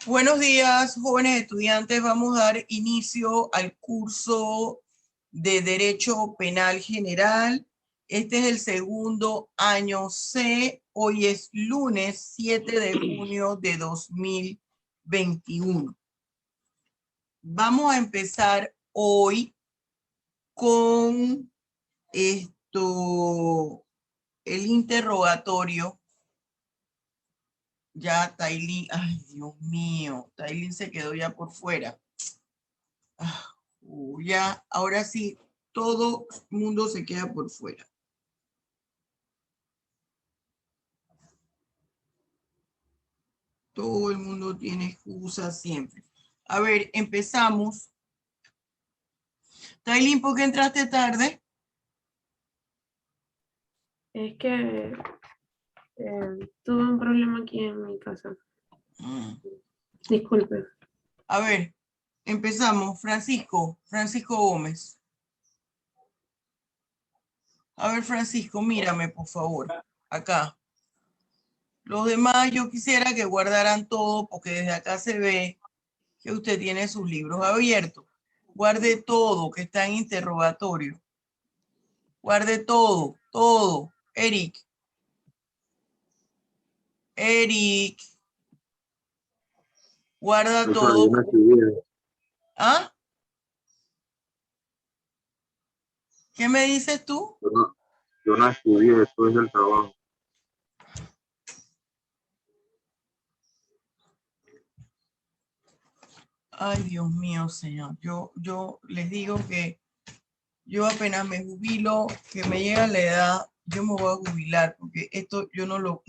Buenos días, jóvenes estudiantes. Vamos a dar inicio al curso de Derecho Penal General. Este es el segundo año C. Hoy es lunes 7 de junio de 2021. Vamos a empezar hoy con el interrogatorio. Ya Tailín, ay Dios mío, Tailín se quedó ya por fuera. Ya, ahora sí, todo el mundo se queda por fuera. Todo el mundo tiene excusas siempre. A ver, empezamos. Tailín, ¿por qué entraste tarde? Es que tuve un problema aquí en mi casa. Disculpe. A ver, empezamos. Francisco Gómez. A ver, Francisco, mírame, por favor. Acá. Los demás yo quisiera que guardaran todo porque desde acá se ve que usted tiene sus libros abiertos. Guarde todo que está en interrogatorio. Guarde todo, todo. Eric. Guarda Profesora, todo. yo no estudié. ¿Ah? ¿Qué me dices tú? Yo no estudié después del trabajo. Ay, Dios mío, señor. Yo les digo que yo apenas me jubilo, que me llega la edad, yo me voy a jubilar porque esto yo no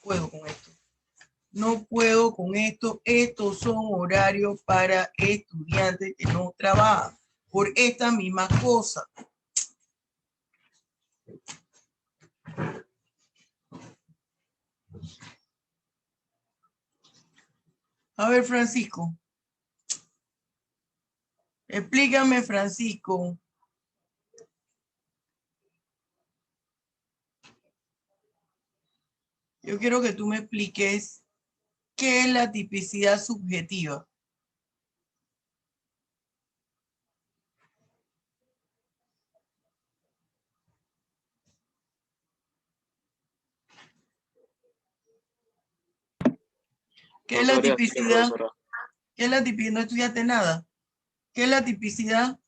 puedo con esto. No puedo con esto. Estos son horarios para estudiantes que no trabajan por estas mismas cosas. A ver, Francisco. Explícame, Francisco. Yo quiero que tú me expliques qué es la tipicidad subjetiva. ¿Qué es la tipicidad? ¿Qué es la tipicidad? No estudiaste nada. ¿Qué es la tipicidad?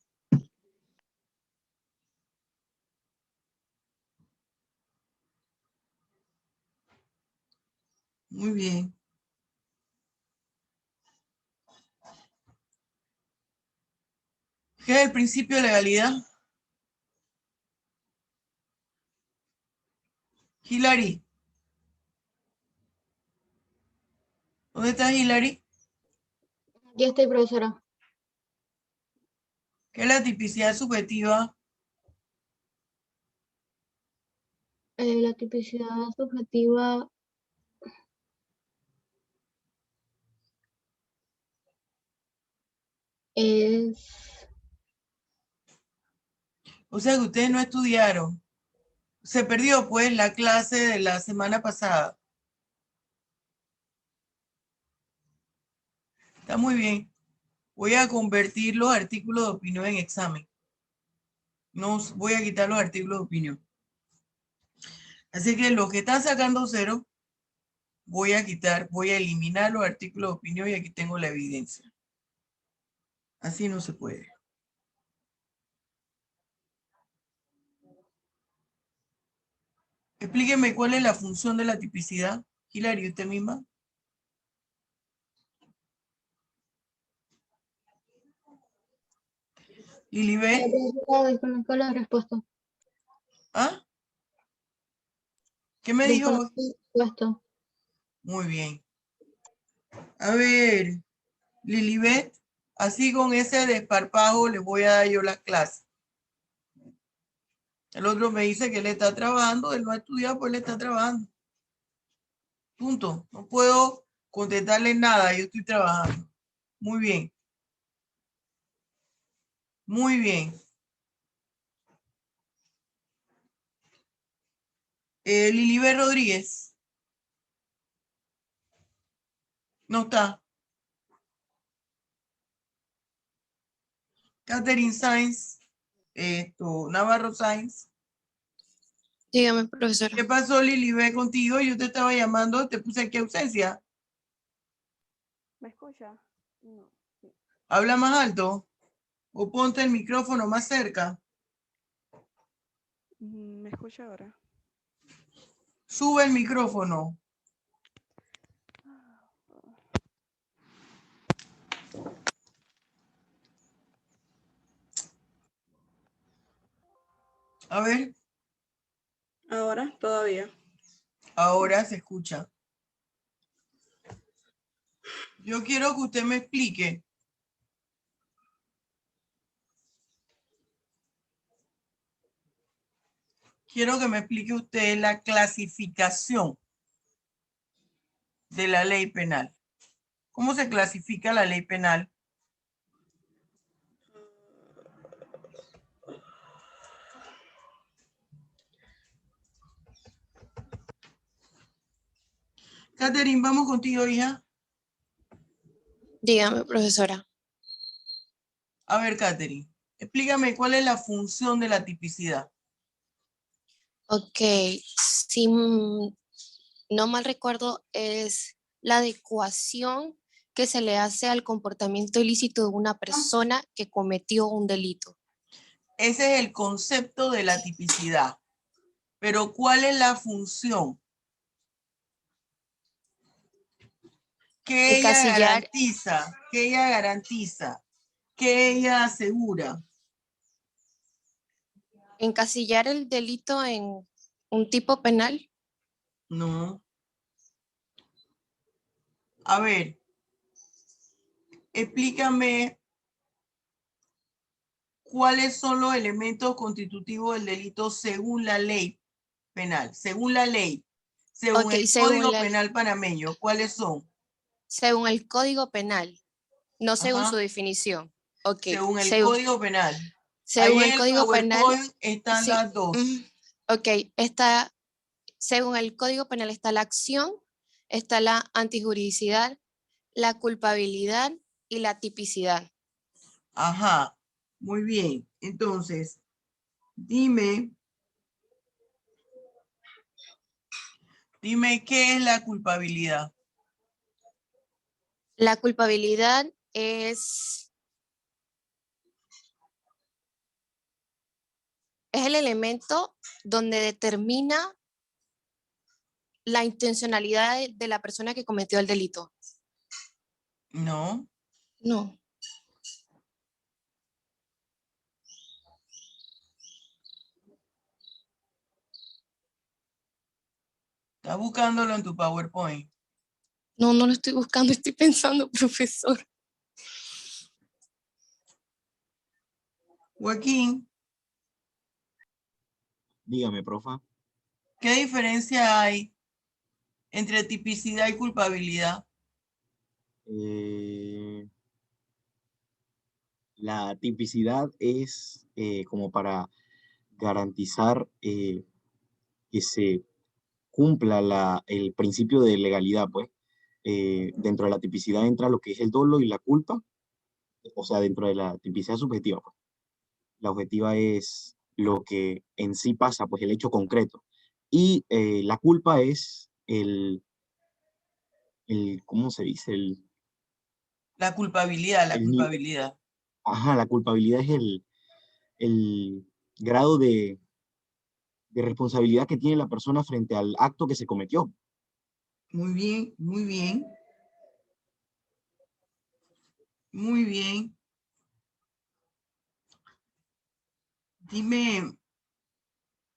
Muy bien. ¿Qué es el principio de legalidad? Hilary. ¿Dónde está Hilary? Ya estoy, profesora. ¿Qué es la tipicidad subjetiva? La tipicidad subjetiva es... O sea que ustedes no estudiaron. Se perdió pues la clase de la semana pasada. Está muy bien. Voy a convertir los artículos de opinión en examen. No voy a quitar los artículos de opinión. Así que los que están sacando cero, voy a eliminar los artículos de opinión y aquí tengo la evidencia. Así no se puede. Explíqueme cuál es la función de la tipicidad. Hilary, usted misma. Lilibet. Desconozco la respuesta. ¿Ah? ¿Qué me dijo? Desconozco la respuesta. Muy bien. A ver, Lilibet, así con ese desparpajo les voy a dar yo las clases. El otro me dice que él está trabajando, él no ha estudiado, pues él está trabajando. Punto. No puedo contestarle nada, yo estoy trabajando. Muy bien. Muy bien. Lilibet Rodríguez. No está. Catherine Sainz, Navarro Sainz. Dígame, profesora. ¿Qué pasó, Lili? Ve contigo, yo te estaba llamando, te puse aquí ausencia. ¿Me escucha? No. Sí. Habla más alto o ponte el micrófono más cerca. ¿Me escucha ahora? Sube el micrófono. A ver, Ahora, todavía. ahora se escucha. Yo quiero que usted me explique. Quiero que me explique usted la clasificación de la ley penal. ¿Cómo se clasifica la ley penal? Catherine, vamos contigo, hija. Dígame, profesora. A ver, Catherine, explícame cuál es la función de la tipicidad. Ok, si no mal recuerdo, es la adecuación que se le hace al comportamiento ilícito de una persona que cometió un delito. Ese es el concepto de la tipicidad. Pero ¿cuál es la función? ¿Qué ella Encasillar, garantiza? ¿Qué ella garantiza? ¿Qué ella asegura? encasillar el delito en un tipo penal. No. A ver, explícame cuáles son los elementos constitutivos del delito según la ley penal. Según la ley, según Ok, el Código Penal panameño, ¿cuáles son? según el Código Penal, no según su Ajá, definición. Ok, según el Código Penal. según Ahí en el el Código Penal, PowerPoint están sí. las dos. Ok, según el Código Penal está la acción, está la antijuridicidad, la culpabilidad y la tipicidad. Ajá, muy bien. Entonces, dime qué es la culpabilidad. La culpabilidad es el elemento donde determina la intencionalidad de la persona que cometió el delito. No, No. estás buscándolo en tu PowerPoint. No, no lo estoy buscando, estoy pensando, profesor. Joaquín, Dígame, profa. ¿qué diferencia hay entre tipicidad y culpabilidad? La tipicidad es como para garantizar que se cumpla el principio de legalidad, pues. Dentro de la tipicidad entra lo que es el dolo y la culpa, o sea, dentro de la tipicidad subjetiva, pues. La objetiva es lo que en sí pasa, pues el hecho concreto. Y la culpa es ¿cómo se dice? La culpabilidad, la El, ni- culpabilidad. ajá, la culpabilidad es el grado de responsabilidad que tiene la persona frente al acto que se cometió. Muy bien, muy bien. Muy bien. Dime,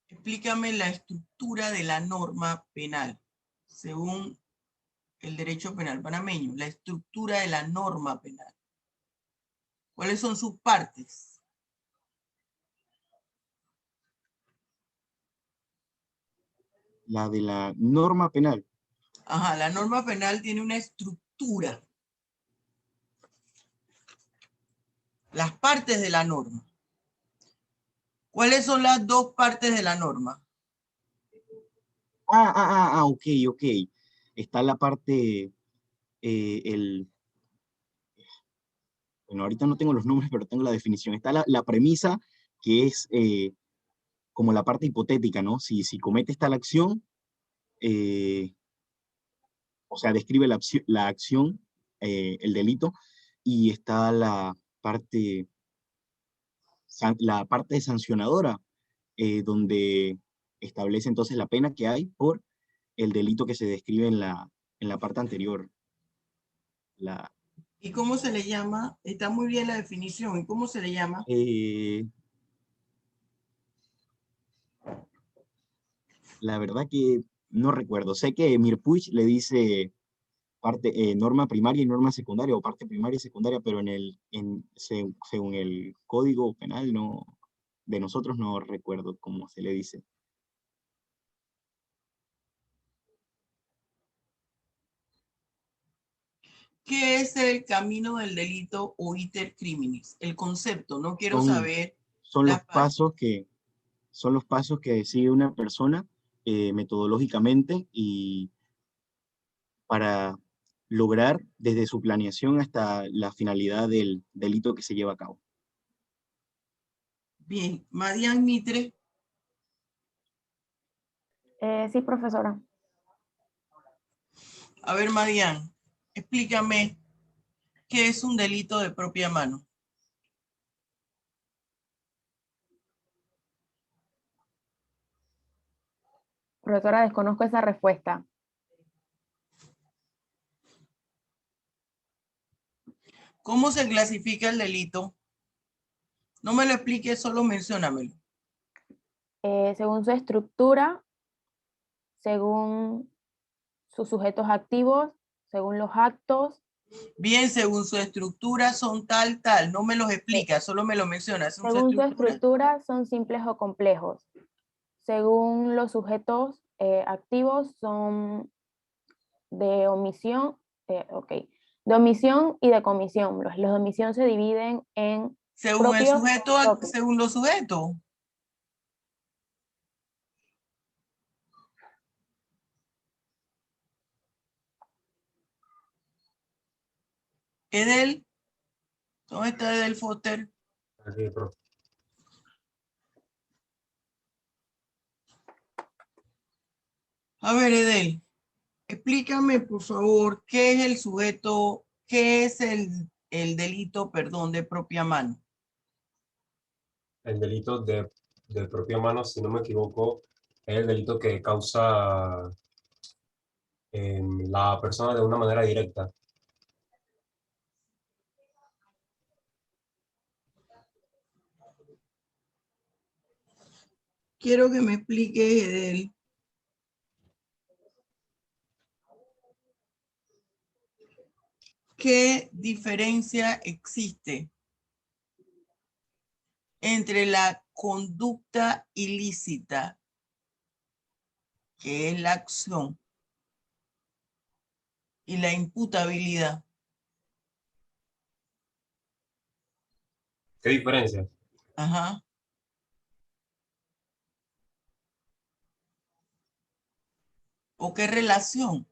explícame la estructura de la norma penal, según el derecho penal panameño, la estructura de la norma penal. ¿Cuáles son sus partes? La de la norma penal. Ajá, la norma penal tiene una estructura. Las partes de la norma. ¿Cuáles son las dos partes de la norma? Ok, ok. Está la parte, bueno, ahorita no tengo los nombres, pero tengo la definición. Está la premisa, que es como la parte hipotética, ¿no? Si cometes tal acción, o sea, describe la acción, el delito, y está la parte sancionadora, donde establece entonces la pena que hay por el delito que se describe en la parte anterior. ¿Y cómo se le llama? Está muy bien la definición. ¿Y cómo se le llama? La verdad que no recuerdo. Sé que Mirpuch le dice norma primaria y norma secundaria, o parte primaria y secundaria, pero según el código penal de nosotros no recuerdo cómo se le dice. ¿Qué es el camino del delito o iter criminis? El concepto, no quiero Son, saber son los las partes. pasos que sigue una persona metodológicamente y para lograr desde su planeación hasta la finalidad del delito que se lleva a cabo. Bien, Madian Mitre, Sí, profesora. a ver, Madian, explícame qué es un delito de propia mano. Profesora, desconozco esa respuesta. ¿Cómo se clasifica el delito? No me lo expliques, solo menciónamelo. Según su estructura, según sus sujetos activos, según los actos. Bien, según su estructura son tal. No me los explicas, solo me lo mencionas. Según su estructura son simples o complejos. Según los sujetos activos son de omisión, de omisión y de comisión. Los de omisión se dividen en según el propios, sujeto, propios. según los sujetos. Edel, ¿dónde está Edel Foster? Aquí, profe. A ver, Edel, explícame, por favor, qué es el sujeto, qué es el delito, perdón, de propia mano. El delito de propia mano, si no me equivoco, es el delito que causa la persona de una manera directa. Quiero que me explique, Edel, qué diferencia existe entre la conducta ilícita, que es la acción, y la imputabilidad. ¿Qué diferencia? Ajá. ¿O qué relación?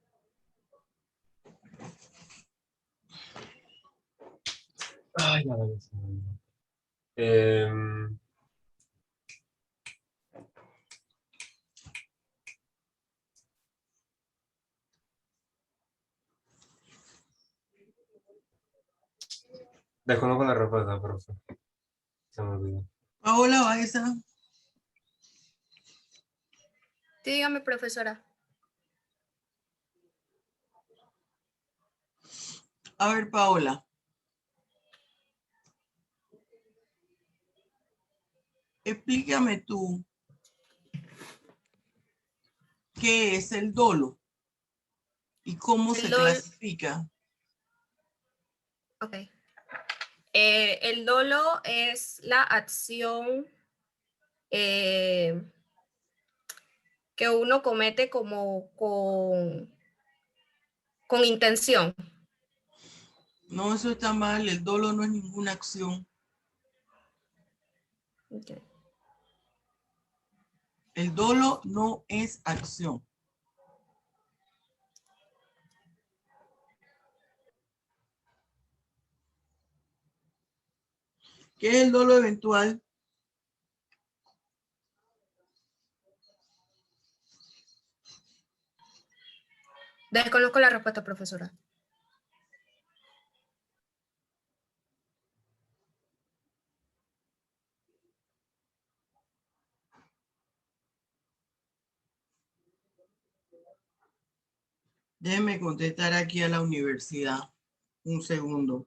Ay, ya, ya, ya. Em, Desconozco la respuesta, profe. Se me olvidó. Paola Baeza. Sí, dígame, profesora. A ver, Paola. Explícame tú qué es el dolo y cómo se clasifica. Ok. El dolo es la acción que uno comete como con intención. No, eso está mal. El dolo no es ninguna acción. Okay. El dolo no es acción. ¿Qué es el dolo eventual? Desconozco la respuesta, profesora. Déjeme contestar aquí a la universidad. Un segundo.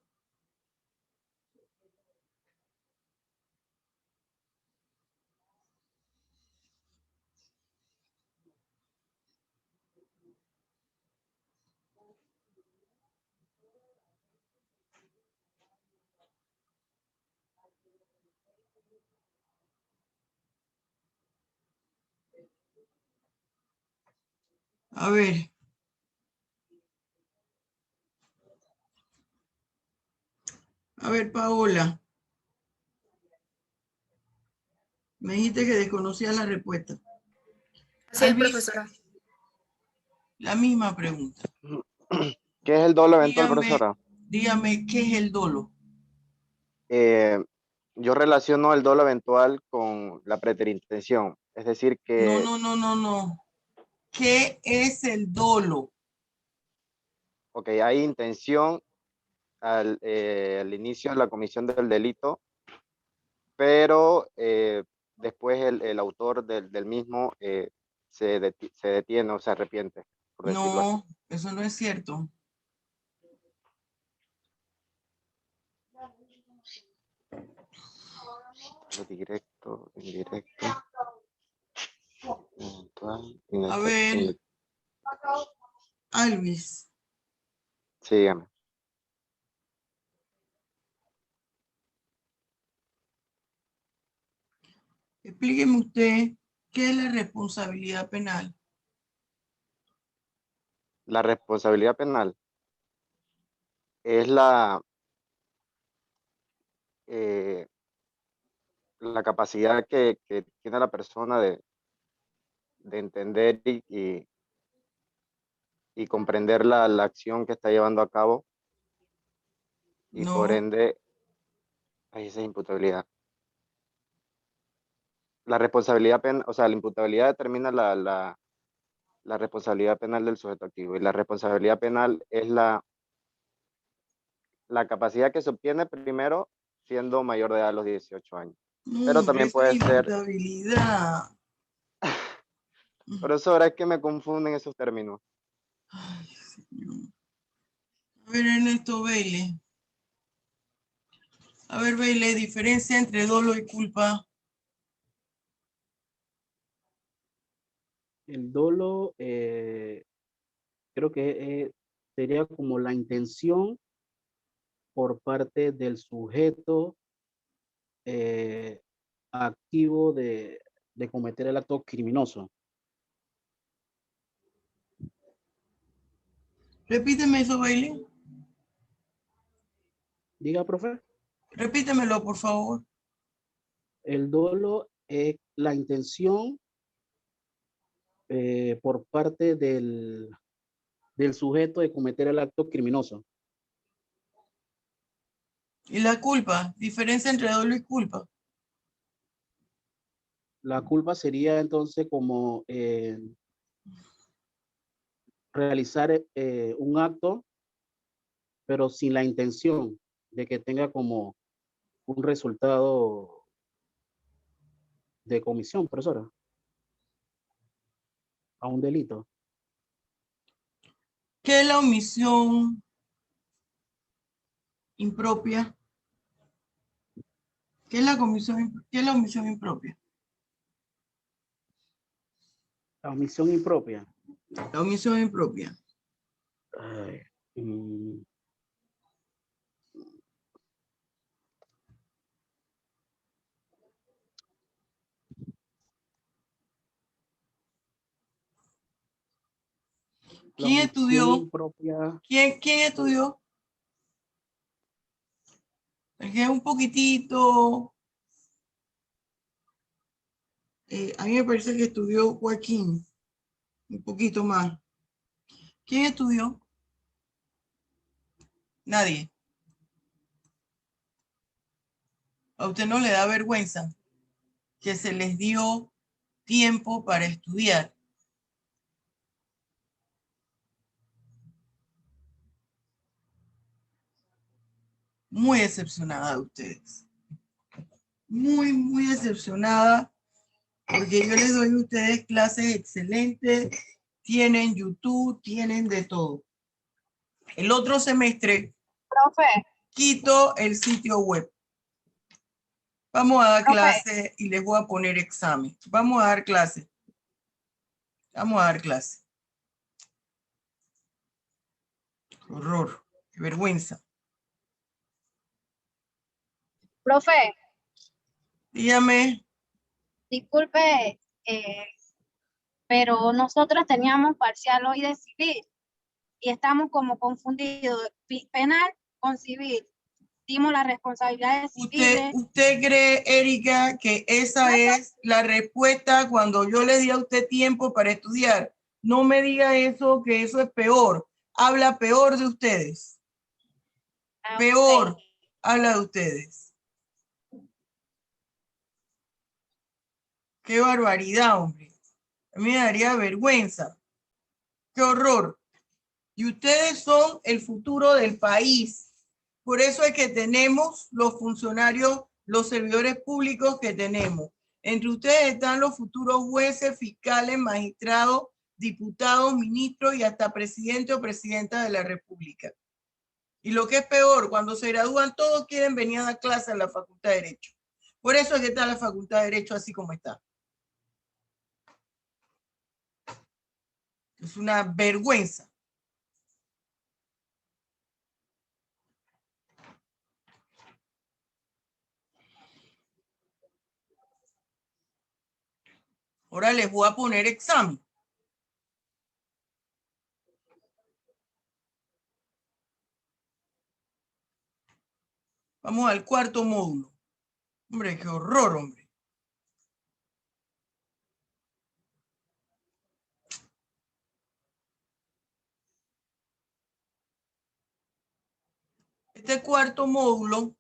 A ver. A ver, Paola. Me dijiste que desconocías la respuesta. Sí, Alvis, profesora. la misma pregunta. ¿Qué es el dolo eventual, Dígame, profesora? dígame, ¿qué es el dolo? Yo relaciono el dolo eventual con la preterintención. Es decir, que No. ¿Qué es el dolo? okay, hay intención al inicio de la comisión del delito, pero después el autor del mismo se detiene o se arrepiente, por decirlo así. No, eso no es cierto. Directo, indirecto. Eventual, A ver, Alvis, sí, dígame. explíqueme usted qué es la responsabilidad penal. La responsabilidad penal es la capacidad que tiene la persona de entender y comprender la acción que está llevando a cabo y por No, ende, ahí esa es imputabilidad. La responsabilidad penal, o sea, la imputabilidad determina la responsabilidad penal del sujeto activo y la responsabilidad penal es la capacidad que se obtiene primero siendo mayor de edad a los 18 años. Pero no, también esa es puede ser, imputabilidad. profesora, es que me confunden esos términos. Ay, señor. A ver, Ernesto Bailey. A ver, Bailey, diferencia entre dolo y culpa. El dolo creo que sería como la intención por parte del sujeto activo de cometer el acto criminoso. Repíteme eso, Bailey. Diga, profe. Repítemelo, por favor. El dolo es la intención por parte del sujeto de cometer el acto criminoso. ¿Y la culpa? Diferencia entre dolo y culpa. La culpa sería entonces como realizar un acto, pero sin la intención de que tenga como un resultado de comisión, profesora, a un delito. ¿Qué es la omisión impropia? ¿Qué es la omisión impropia? La omisión impropia. La omisión impropia. Ay, la ¿Quién omisión estudió? impropia. ¿Quién estudió? El que es un poquitito. A mí me parece que estudió Joaquín. Un poquito más. ¿Quién estudió? Nadie. ¿A usted no le da vergüenza que se les dio tiempo para estudiar? Muy decepcionada de ustedes. Muy decepcionada, porque yo les doy a ustedes clases excelentes, tienen YouTube, tienen de todo. El otro semestre, Profe, quito el sitio web. Vamos a dar Profe. clase y les voy a poner examen. Vamos a dar clase. Vamos a dar clase. Qué horror, qué vergüenza. profe, Dígame. disculpe, pero nosotros teníamos parcial hoy de civil y estamos como confundidos. Penal con civil. Dimos las responsabilidades civiles. ¿Usted cree, Erika, que esa es la respuesta cuando yo le di a usted tiempo para estudiar? No me diga eso, que eso es peor. Habla peor de ustedes. Peor habla de ustedes. Qué barbaridad, hombre. A mí me daría vergüenza. Qué horror. Y ustedes son el futuro del país. Por eso es que tenemos los funcionarios, los servidores públicos que tenemos. Entre ustedes están los futuros jueces, fiscales, magistrados, diputados, ministros y hasta presidente o presidenta de la República. Y lo que es peor, cuando se gradúan todos quieren venir a dar clase en la Facultad de Derecho. Por eso es que está la Facultad de Derecho así como está. Es una vergüenza. Ahora les voy a poner examen. Vamos al cuarto módulo. Hombre, qué horror, hombre. Este cuarto módulo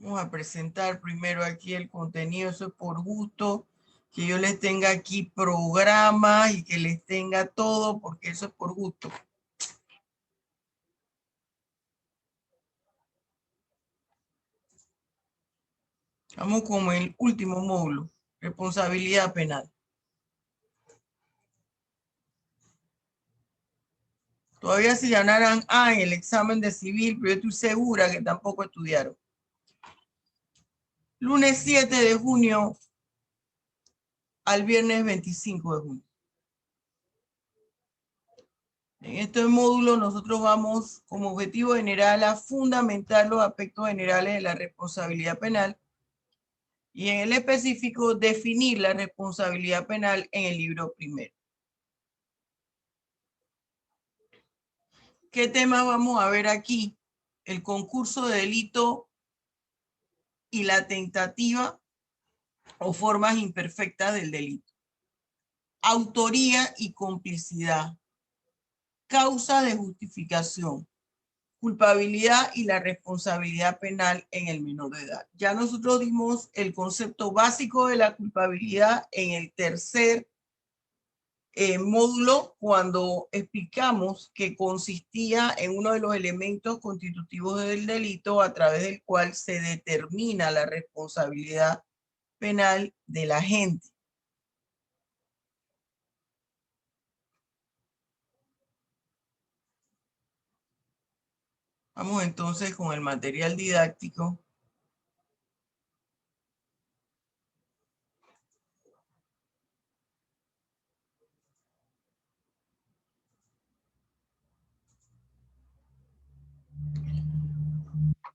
vamos a presentar primero aquí el contenido, eso es por gusto, que yo les tenga aquí programas y que les tenga todo, porque eso es por gusto. Vamos con el último módulo, responsabilidad penal. Todavía se ganaran en el examen de civil, pero yo estoy segura que tampoco estudiaron. Lunes 7 de junio al viernes 25 de junio. En este módulo nosotros vamos como objetivo general a fundamentar los aspectos generales de la responsabilidad penal y en el específico definir la responsabilidad penal en el libro primero. ¿Qué temas vamos a ver aquí? El concurso de delito y la tentativa o formas imperfectas del delito. Autoría y complicidad. Causa de justificación. Culpabilidad y la responsabilidad penal en el menor de edad. Ya nosotros dimos el concepto básico de la culpabilidad en el tercer módulo cuando explicamos que consistía en uno de los elementos constitutivos del delito a través del cual se determina la responsabilidad penal del agente. Vamos entonces con el material didáctico.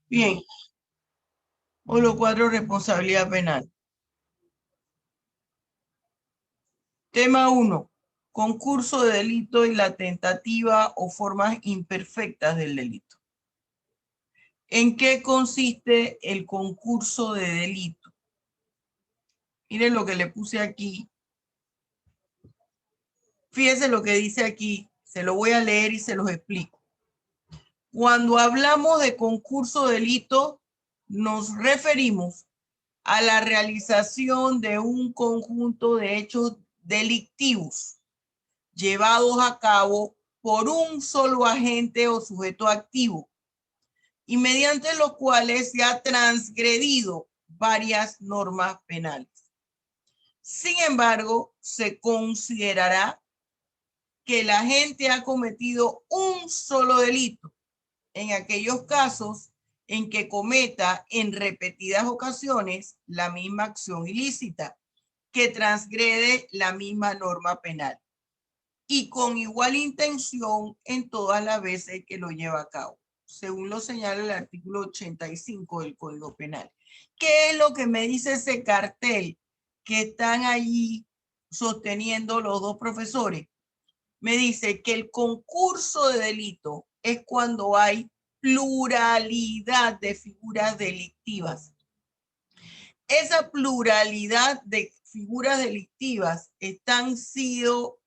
Bien. Módulo 4, responsabilidad penal. Tema 1. Concurso de delito y la tentativa o formas imperfectas del delito. ¿En qué consiste el concurso de delito? Miren lo que le puse aquí. Fíjense lo que dice aquí. Se lo voy a leer y se los explico. Cuando hablamos de concurso delito, nos referimos a la realización de un conjunto de hechos delictivos llevados a cabo por un solo agente o sujeto activo y mediante los cuales se ha transgredido varias normas penales. Sin embargo, se considerará que el agente ha cometido un solo delito en aquellos casos en que cometa en repetidas ocasiones la misma acción ilícita que transgrede la misma norma penal y con igual intención en todas las veces que lo lleva a cabo, según lo señala el artículo 85 del Código Penal. ¿Qué es lo que me dice ese cartel que están allí sosteniendo los dos profesores? Me dice que el concurso de delito es cuando hay pluralidad de figuras delictivas. Esa pluralidad de figuras delictivas han sido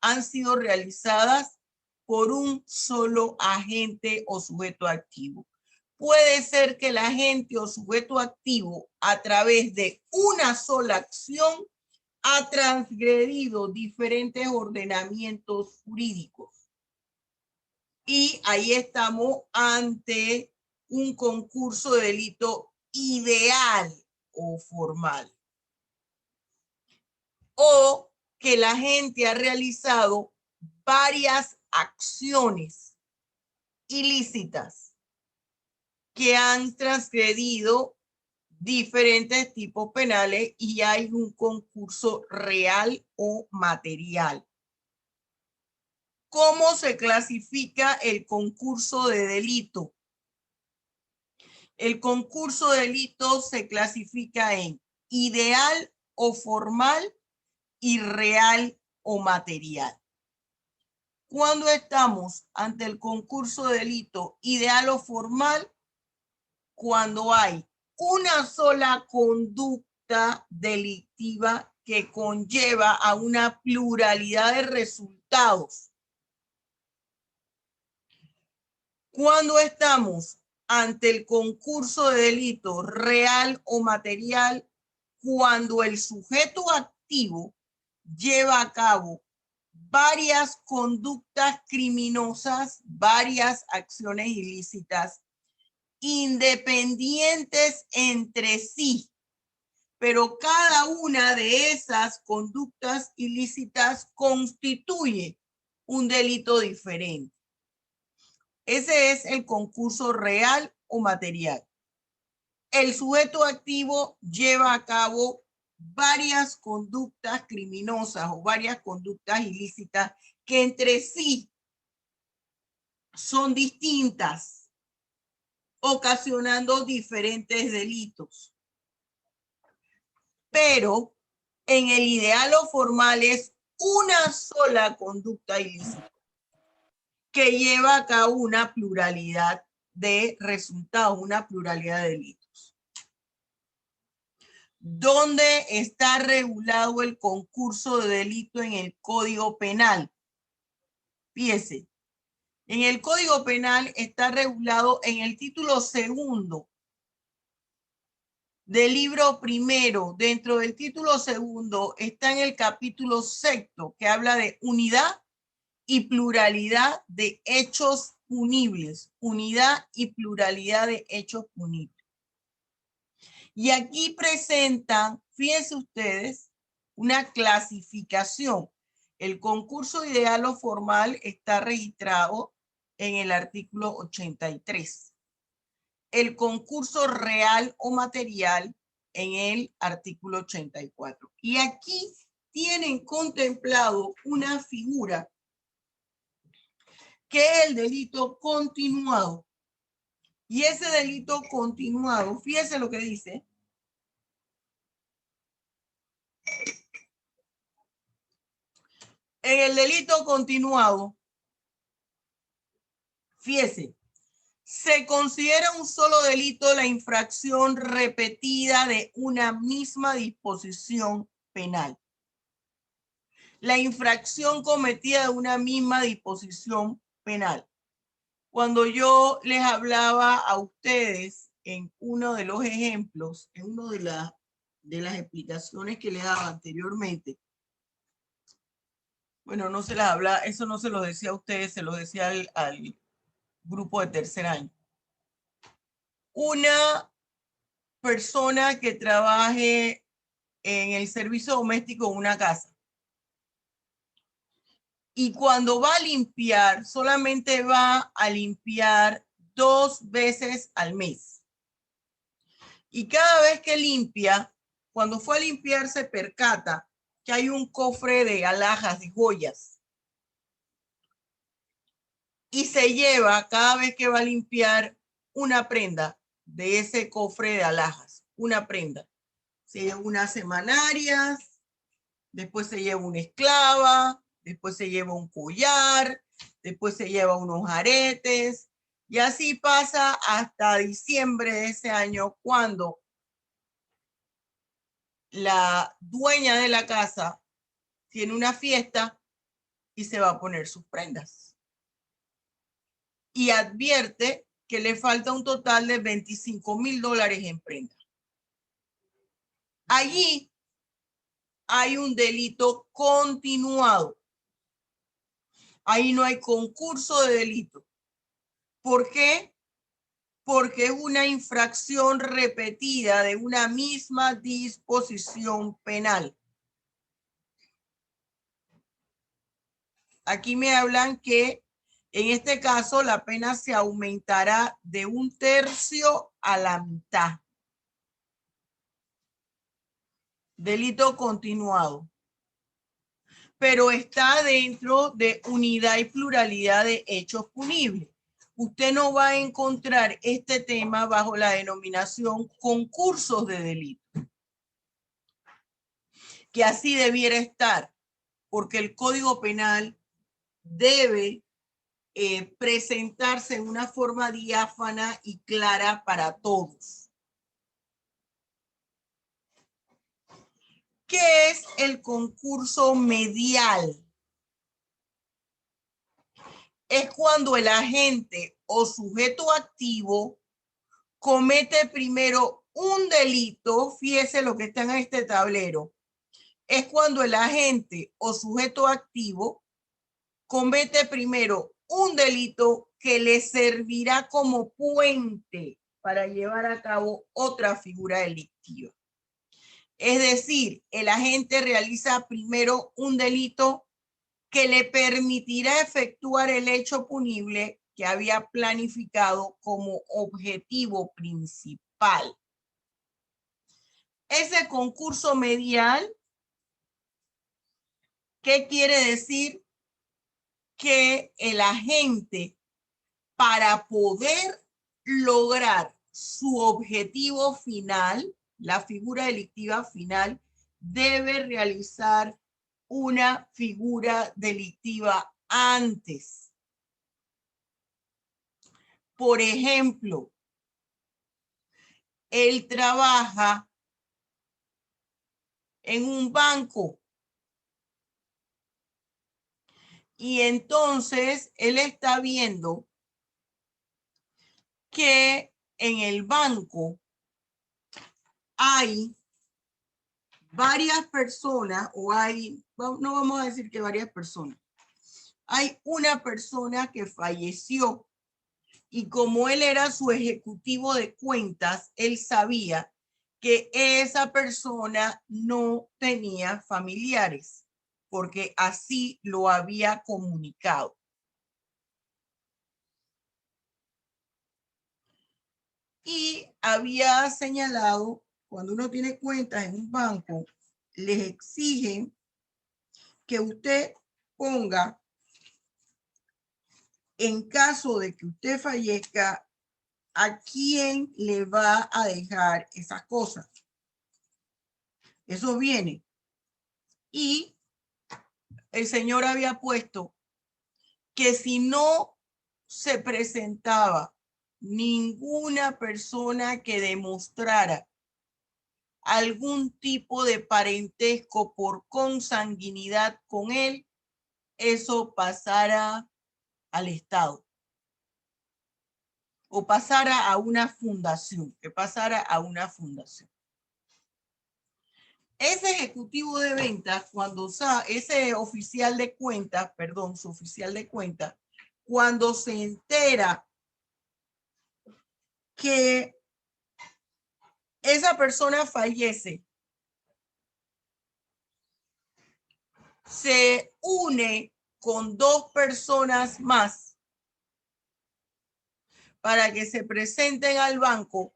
realizadas por un solo agente o sujeto activo. Puede ser que el agente o sujeto activo, a través de una sola acción, ha transgredido diferentes ordenamientos jurídicos. Y ahí estamos ante un concurso de delito ideal o formal. O que la gente ha realizado varias acciones ilícitas que han transgredido diferentes tipos penales y hay un concurso real o material. ¿Cómo se clasifica el concurso de delito? El concurso de delito se clasifica en ideal o formal y real o material. Cuando estamos ante el concurso de delito ideal o formal, cuando hay una sola conducta delictiva que conlleva a una pluralidad de resultados. Cuando estamos ante el concurso de delito real o material, cuando el sujeto activo lleva a cabo varias conductas criminosas, varias acciones ilícitas, independientes entre sí, pero cada una de esas conductas ilícitas constituye un delito diferente. Ese es el concurso real o material. El sujeto activo lleva a cabo varias conductas criminosas o varias conductas ilícitas que entre sí son distintas, ocasionando diferentes delitos. Pero en el ideal o formal es una sola conducta ilícita que lleva a cabo una pluralidad de resultados, una pluralidad de delitos. ¿Dónde está regulado el concurso de delito en el Código Penal? Fíjese, en el Código Penal está regulado en el título segundo del libro primero. Dentro del título segundo está en el capítulo sexto que habla de unidad y pluralidad de hechos punibles. Unidad y pluralidad de hechos punibles. Y aquí presentan, fíjense ustedes, una clasificación. El concurso ideal o formal está registrado en el artículo 83. El concurso real o material en el artículo 84. Y aquí tienen contemplado una figura que es el delito continuado. Y ese delito continuado, fíjese lo que dice. En el delito continuado, fíjese, se considera un solo delito la infracción repetida de una misma disposición penal. la infracción cometida de una misma disposición penal. Cuando yo les hablaba a ustedes en uno de los ejemplos, en una de las explicaciones que les daba anteriormente, bueno, no se las habla, eso no se lo decía a ustedes, se lo decía al grupo de tercer año. Una persona que trabaje en el servicio doméstico en una casa y cuando va a limpiar, solamente va a limpiar 2 veces al mes. Y cada vez que limpia, cuando fue a limpiar se percata que hay un cofre de alhajas y joyas. Y se lleva cada vez que va a limpiar una prenda de ese cofre de alhajas, una prenda. Se lleva unas semanarias, después se lleva una esclava, después se lleva un collar, después se lleva unos aretes, y así pasa hasta diciembre de ese año, cuando la dueña de la casa tiene una fiesta y se va a poner sus prendas. Y advierte que le falta un total de $25,000 en prendas. Allí hay un delito continuado. Ahí no hay concurso de delito. ¿Por qué? Porque es una infracción repetida de una misma disposición penal. Aquí me hablan que en este caso la pena se aumentará de 1/3 a la mitad. Delito continuado. Pero está dentro de unidad y pluralidad de hechos punibles. Usted no va a encontrar este tema bajo la denominación concursos de delito, que así debiera estar, porque el Código Penal debe presentarse en una forma diáfana y clara para todos. ¿Qué es el concurso medial? Es cuando el agente o sujeto activo comete primero un delito, fíjese lo que está en este tablero, es cuando el agente o sujeto activo comete primero un delito que le servirá como puente para llevar a cabo otra figura delictiva. Es decir, el agente realiza primero un delito que le permitirá efectuar el hecho punible que había planificado como objetivo principal. Ese concurso medial, ¿qué quiere decir? Que el agente, para poder lograr su objetivo final, la figura delictiva final, debe realizar una figura delictiva antes. Por ejemplo, él trabaja en un banco y entonces él está viendo que en el banco hay varias personas, o hay, no vamos a decir que varias personas, hay una persona que falleció y como él era su ejecutivo de cuentas, él sabía que esa persona no tenía familiares, porque así lo había comunicado. Y había señalado, cuando uno tiene cuentas en un banco, les exigen que usted ponga, en caso de que usted fallezca, a quién le va a dejar esas cosas. Eso viene. Y el señor había puesto que si no se presentaba ninguna persona que demostrara algún tipo de parentesco por consanguinidad con él, eso pasara al Estado. O pasara a una fundación, que pasara a una fundación. Ese ejecutivo de ventas, ese oficial de cuentas, perdón, su oficial de cuentas, cuando se entera que esa persona fallece, se une con 2 personas más para que se presenten al banco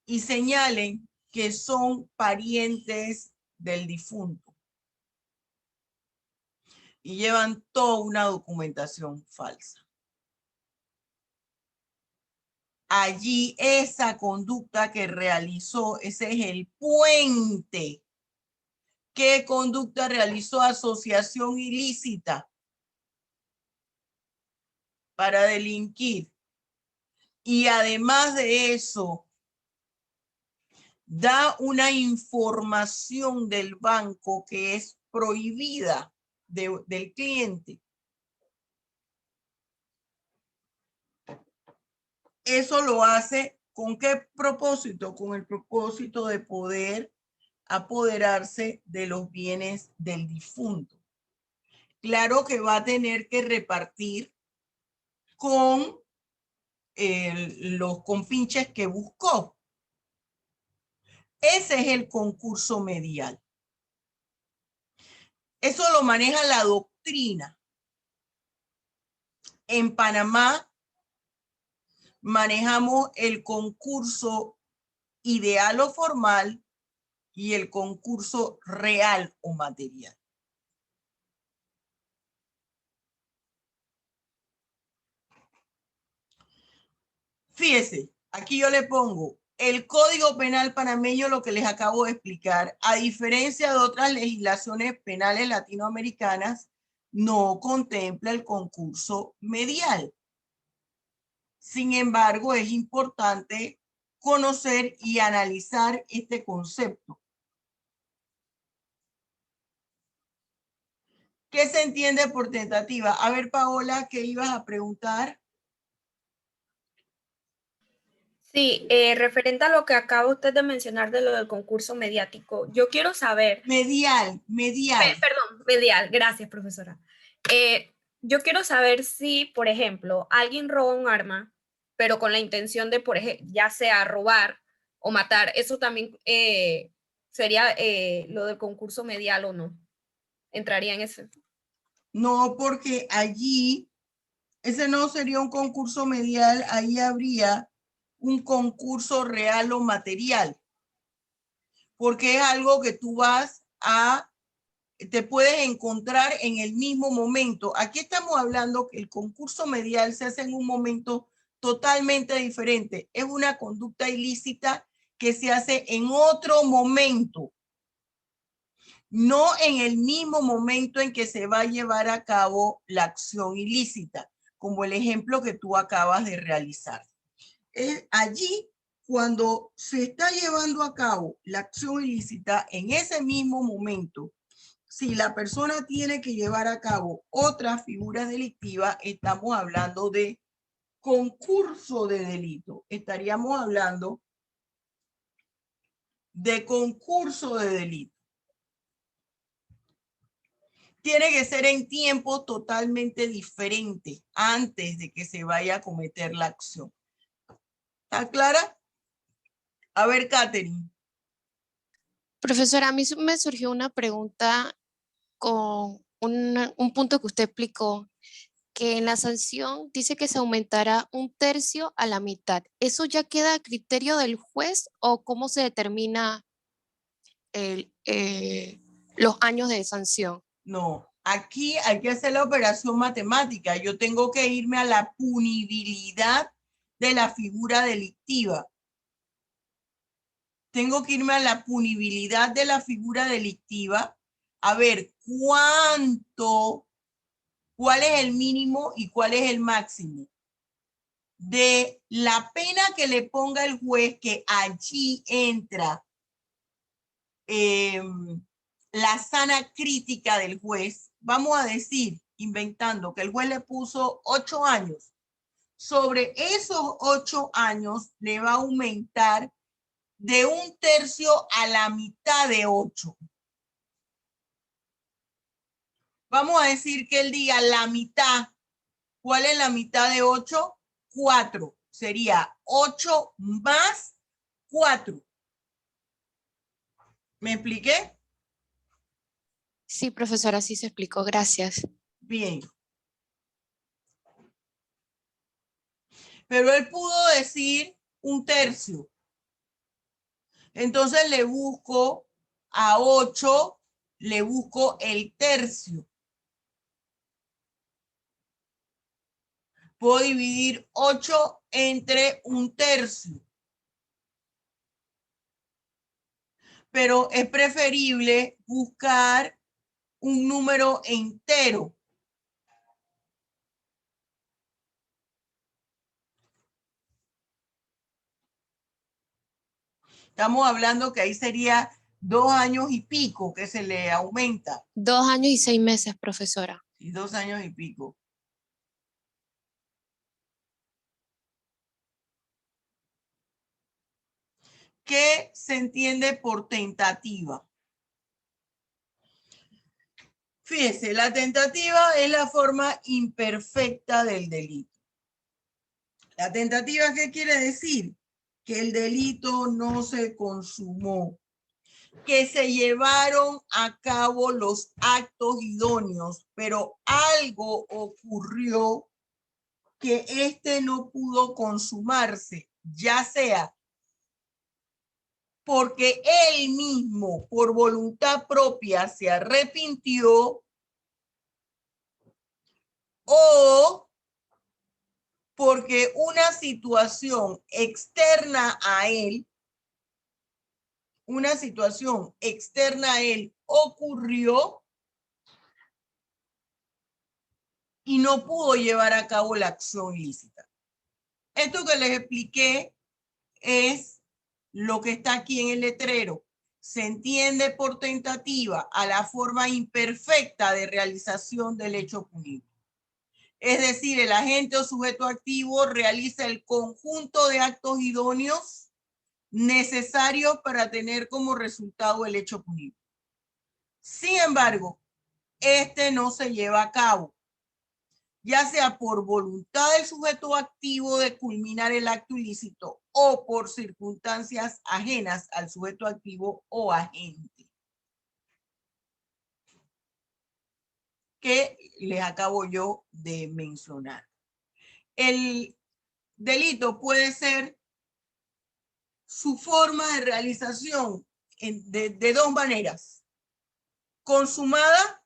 y señalen que son parientes del difunto. Y llevan toda una documentación falsa. Allí esa conducta que realizó, ese es el puente. ¿Qué conducta realizó? Asociación ilícita para delinquir. Y además de eso, da una información del banco que es prohibida del cliente. Eso lo hace ¿con qué propósito? Con el propósito de poder apoderarse de los bienes del difunto. Claro que va a tener que repartir con los compinches que buscó. Ese es el concurso medial. Eso lo maneja la doctrina. En Panamá manejamos el concurso ideal o formal y el concurso real o material. Fíjese, aquí yo le pongo el Código Penal panameño, lo que les acabo de explicar, a diferencia de otras legislaciones penales latinoamericanas, no contempla el concurso medial. Sin embargo, es importante conocer y analizar este concepto. ¿Qué se entiende por tentativa? A ver, Paola, ¿qué ibas a preguntar? Sí, referente a lo que acaba usted de mencionar de lo del concurso mediático, yo quiero saber... Medial. Perdón, medial, gracias, profesora. Yo quiero saber si, por ejemplo, alguien roba un arma, pero con la intención de, por ejemplo, ya sea robar o matar, eso también sería lo del concurso medial o no. ¿Entraría en ese? No, porque allí, ese no sería un concurso medial, ahí habría un concurso real o material. Porque es algo que tú te puedes encontrar en el mismo momento. Aquí estamos hablando que el concurso medial se hace en un momento totalmente diferente. Es una conducta ilícita que se hace en otro momento. No en el mismo momento en que se va a llevar a cabo la acción ilícita, como el ejemplo que tú acabas de realizar. Allí, cuando se está llevando a cabo la acción ilícita, en ese mismo momento, si la persona tiene que llevar a cabo otras figuras delictivas, estamos hablando de concurso de delito. Estaríamos hablando de concurso de delito. Tiene que ser en tiempo totalmente diferente antes de que se vaya a cometer la acción. ¿Está clara? A ver, Catherine. Profesora, a mí me surgió una pregunta con un punto que usted explicó, que en la sanción dice que se aumentará 1/3 a la mitad. ¿Eso ya queda a criterio del juez o cómo se determina los años de sanción? No, aquí hay que hacer la operación matemática. Yo tengo que irme a la punibilidad de la figura delictiva. Tengo que irme a la punibilidad de la figura delictiva a ver cuál es el mínimo y cuál es el máximo. de la pena que le ponga el juez, que allí entra la sana crítica del juez. Vamos a decir, inventando, que el juez le puso 8 años. Sobre esos 8 años le va a aumentar de 1/3 a la mitad de 8. Vamos a decir que él diga la mitad. ¿Cuál es la mitad de 8? 4. Sería 8 más 4. ¿Me expliqué? Sí, profesora, sí se explicó. Gracias. Bien. Pero él pudo decir 1/3. Entonces le busco a 8, le busco el tercio. Puedo dividir 8 entre 1/3. Pero es preferible buscar un número entero. Estamos hablando que ahí sería 2 años y pico que se le aumenta. 2 años y 6 meses, profesora. Y 2 años y pico. ¿Qué se entiende por tentativa? Fíjese, la tentativa es la forma imperfecta del delito. ¿La tentativa qué quiere decir? Que el delito no se consumó, que se llevaron a cabo los actos idóneos, pero algo ocurrió que este no pudo consumarse, ya sea porque él mismo por voluntad propia se arrepintió o porque una situación externa a él, ocurrió y no pudo llevar a cabo la acción ilícita. Esto que les expliqué es lo que está aquí en el letrero. Se entiende por tentativa a la forma imperfecta de realización del hecho punible. Es decir, el agente o sujeto activo realiza el conjunto de actos idóneos necesarios para tener como resultado el hecho punible. Sin embargo, este no se lleva a cabo, ya sea por voluntad del sujeto activo de culminar el acto ilícito o por circunstancias ajenas al sujeto activo o agente, que les acabo yo de mencionar. El delito puede ser su forma de realización de 2 maneras. Consumada,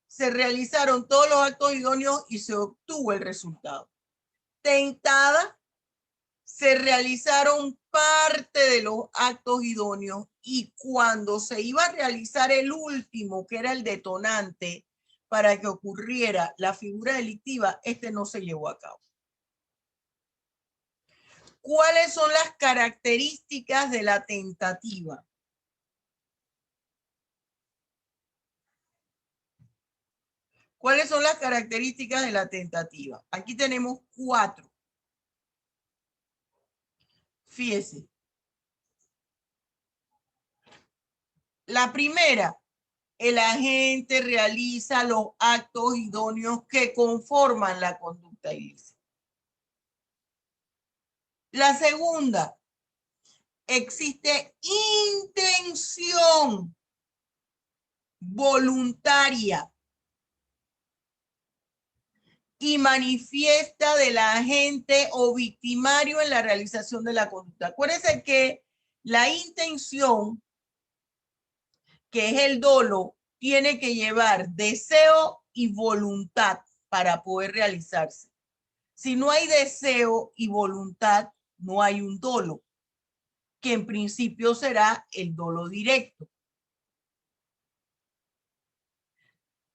se realizaron todos los actos idóneos y se obtuvo el resultado. Tentada, se realizaron parte de los actos idóneos y cuando se iba a realizar el último, que era el detonante para que ocurriera la figura delictiva, este no se llevó a cabo. ¿Cuáles son las características de la tentativa? ¿Cuáles son las características de la tentativa? Aquí tenemos 4. Fíjese. La primera, el agente realiza los actos idóneos que conforman la conducta ilícita. La segunda, existe intención voluntaria y manifiesta del agente o victimario en la realización de la conducta. Acuérdense que la intención, que es el dolo, tiene que llevar deseo y voluntad para poder realizarse. Si no hay deseo y voluntad, no hay un dolo, que en principio será el dolo directo.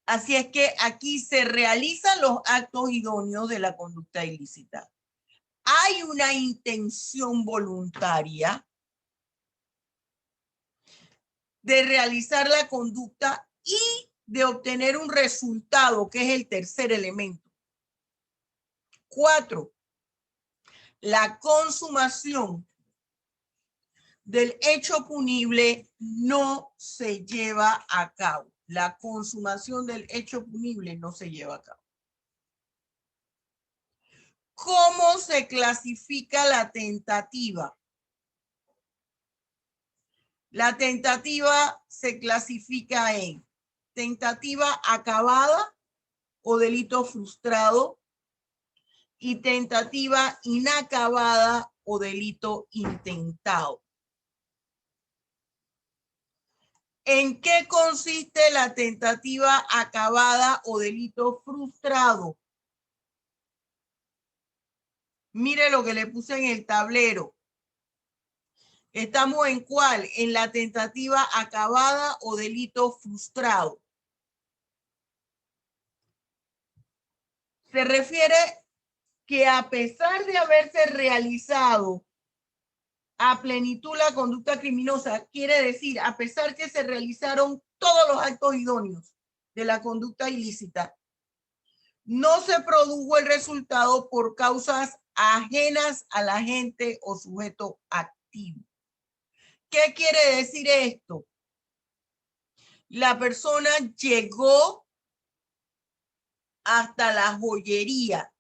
Así es que aquí se realizan los actos idóneos de la conducta ilícita. hay una intención voluntaria de realizar la conducta y de obtener un resultado, que es el tercer elemento. 4. La consumación del hecho punible no se lleva a cabo. La consumación del hecho punible no se lleva a cabo. ¿Cómo se clasifica la tentativa? La tentativa se clasifica en tentativa acabada o delito frustrado y tentativa inacabada o delito intentado. ¿En qué consiste la tentativa acabada o delito frustrado? Mire lo que le puse en el tablero. ¿Estamos en cuál? En la tentativa acabada o delito frustrado. Se refiere que a pesar de haberse realizado a plenitud la conducta criminosa, quiere decir, a pesar que se realizaron todos los actos idóneos de la conducta ilícita, no se produjo el resultado por causas ajenas al agente o sujeto activo. ¿Qué quiere decir esto? La persona llegó hasta la joyería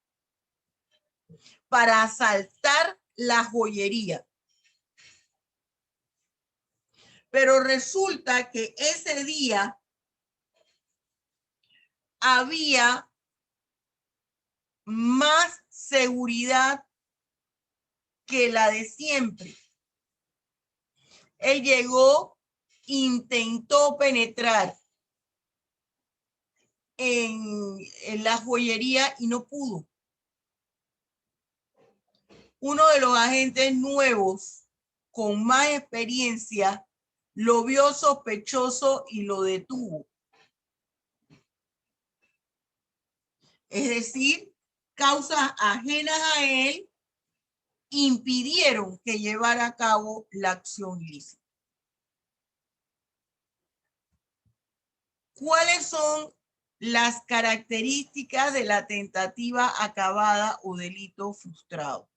para asaltar la joyería. Pero resulta que ese día había más seguridad que la de siempre. Él llegó, intentó penetrar en la joyería y no pudo. Uno de los agentes nuevos con más experiencia lo vio sospechoso y lo detuvo. Es decir, causas ajenas a él impidieron que llevara a cabo la acción ilícita. ¿Cuáles son las características de la tentativa acabada o delito frustrado?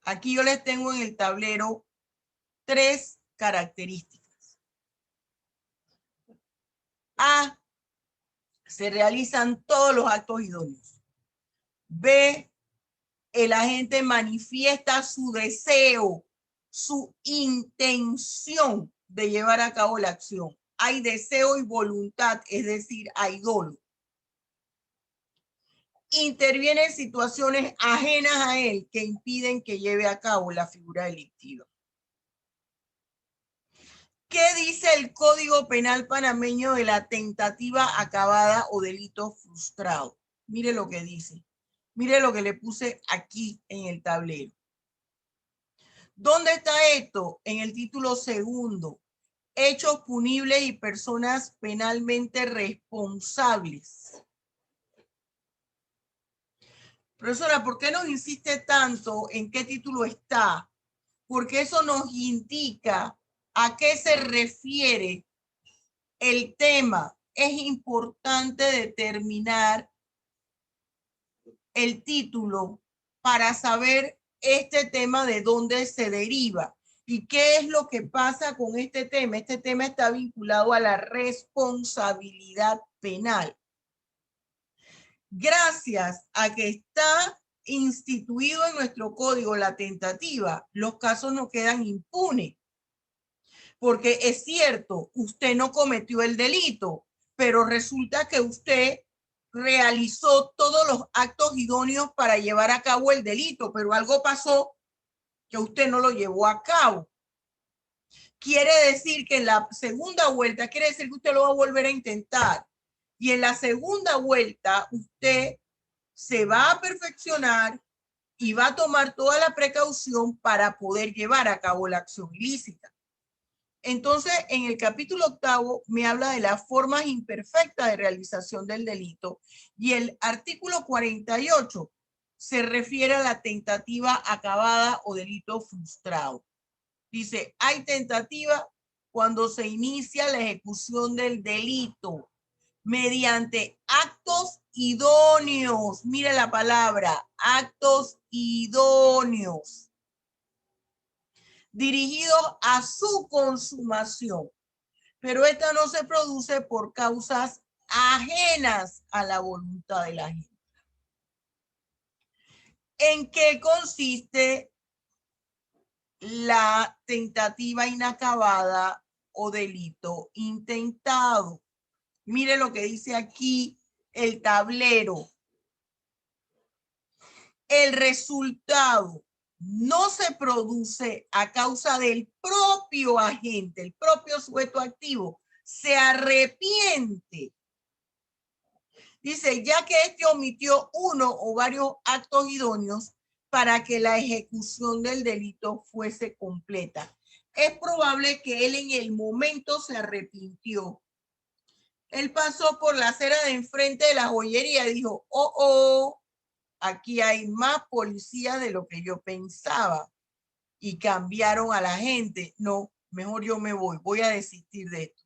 Aquí yo les tengo en el tablero 3 características. A, se realizan todos los actos idóneos. B, el agente manifiesta su deseo, su intención de llevar a cabo la acción. Hay deseo y voluntad, es decir, hay dolo. Interviene en situaciones ajenas a él que impiden que lleve a cabo la figura delictiva. ¿Qué dice el Código Penal panameño de la tentativa acabada o delito frustrado? Mire lo que dice. Mire lo que le puse aquí en el tablero. ¿Dónde está esto? En el título segundo. Hechos punibles y personas penalmente responsables. Profesora, ¿por qué nos insiste tanto en qué título está? Porque eso nos indica a qué se refiere el tema. Es importante determinar el título para saber este tema de dónde se deriva y qué es lo que pasa con este tema. Este tema está vinculado a la responsabilidad penal. Gracias a que está instituido en nuestro código la tentativa, los casos no quedan impunes. Porque es cierto, usted no cometió el delito, pero resulta que usted realizó todos los actos idóneos para llevar a cabo el delito, pero algo pasó que usted no lo llevó a cabo. Quiere decir que en la segunda vuelta, quiere decir que usted lo va a volver a intentar. Y en la segunda vuelta, usted se va a perfeccionar y va a tomar toda la precaución para poder llevar a cabo la acción ilícita. Entonces, en el capítulo 8 me habla de las formas imperfectas de realización del delito y el artículo 48 se refiere a la tentativa acabada o delito frustrado. Dice, hay tentativa cuando se inicia la ejecución del delito mediante actos idóneos. Mire la palabra, actos idóneos, dirigidos a su consumación. Pero esta no se produce por causas ajenas a la voluntad de la gente. ¿En qué consiste la tentativa inacabada o delito intentado? Mire lo que dice aquí el tablero. El resultado no se produce a causa del propio agente, el propio sujeto activo, se arrepiente. Dice, ya que éste omitió uno o varios actos idóneos para que la ejecución del delito fuese completa. Es probable que él en el momento se arrepintió. Él pasó por la acera de enfrente de la joyería y dijo, oh, aquí hay más policías de lo que yo pensaba. Y cambiaron a la gente. No, mejor yo me voy a desistir de esto.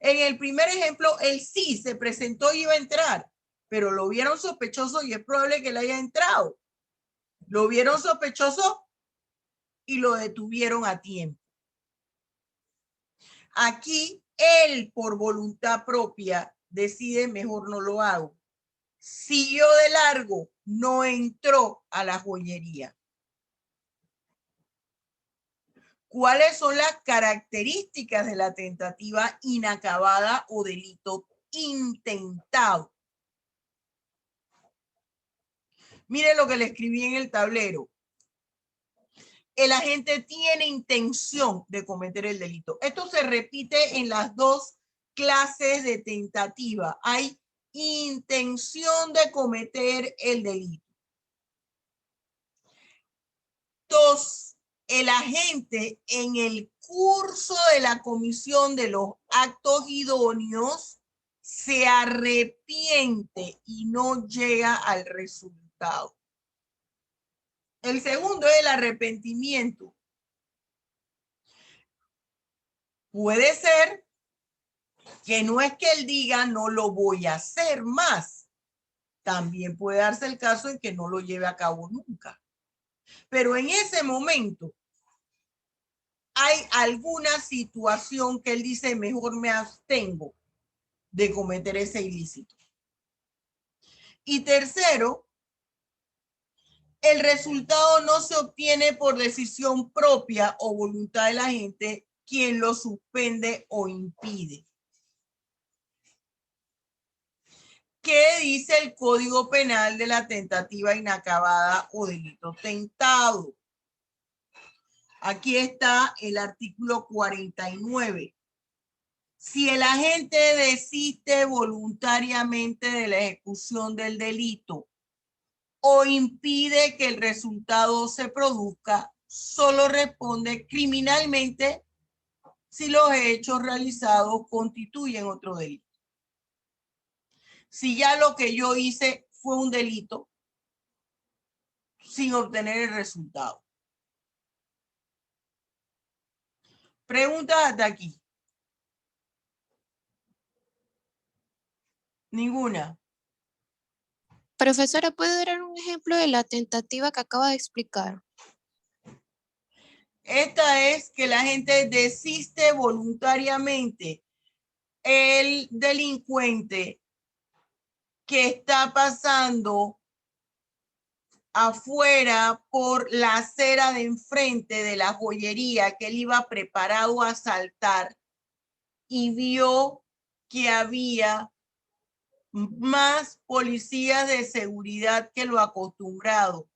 En el primer ejemplo, él sí se presentó y iba a entrar, pero lo vieron sospechoso y es probable que le haya entrado. Lo vieron sospechoso y lo detuvieron a tiempo. Aquí, él por voluntad propia decide mejor no lo hago. Siguió de largo, no entró a la joyería. ¿Cuáles son las características de la tentativa inacabada o delito intentado? Mire lo que le escribí en el tablero. El agente tiene intención de cometer el delito. Esto se repite en las dos clases de tentativa. Hay intención de cometer el delito. Dos, el agente en el curso de la comisión de los actos idóneos se arrepiente y no llega al resultado. El segundo es el arrepentimiento. Puede ser que no es que él diga no lo voy a hacer más. También puede darse el caso en que no lo lleve a cabo nunca. Pero en ese momento hay alguna situación que él dice mejor me abstengo de cometer ese ilícito. Y tercero, el resultado no se obtiene por decisión propia o voluntad de la gente quien lo suspende o impide. ¿Qué dice el Código Penal de la tentativa inacabada o delito tentado? Aquí está el artículo 49. Si el agente desiste voluntariamente de la ejecución del delito o impide que el resultado se produzca, solo responde criminalmente si los hechos realizados constituyen otro delito. Si ya lo que yo hice fue un delito sin obtener el resultado. Preguntas hasta aquí. Ninguna. Profesora, ¿puede dar un ejemplo de la tentativa que acaba de explicar? Esta es que la gente desiste voluntariamente. El delincuente que está pasando afuera por la acera de enfrente de la joyería que él iba preparado a asaltar y vio que había más policías de seguridad que lo acostumbrado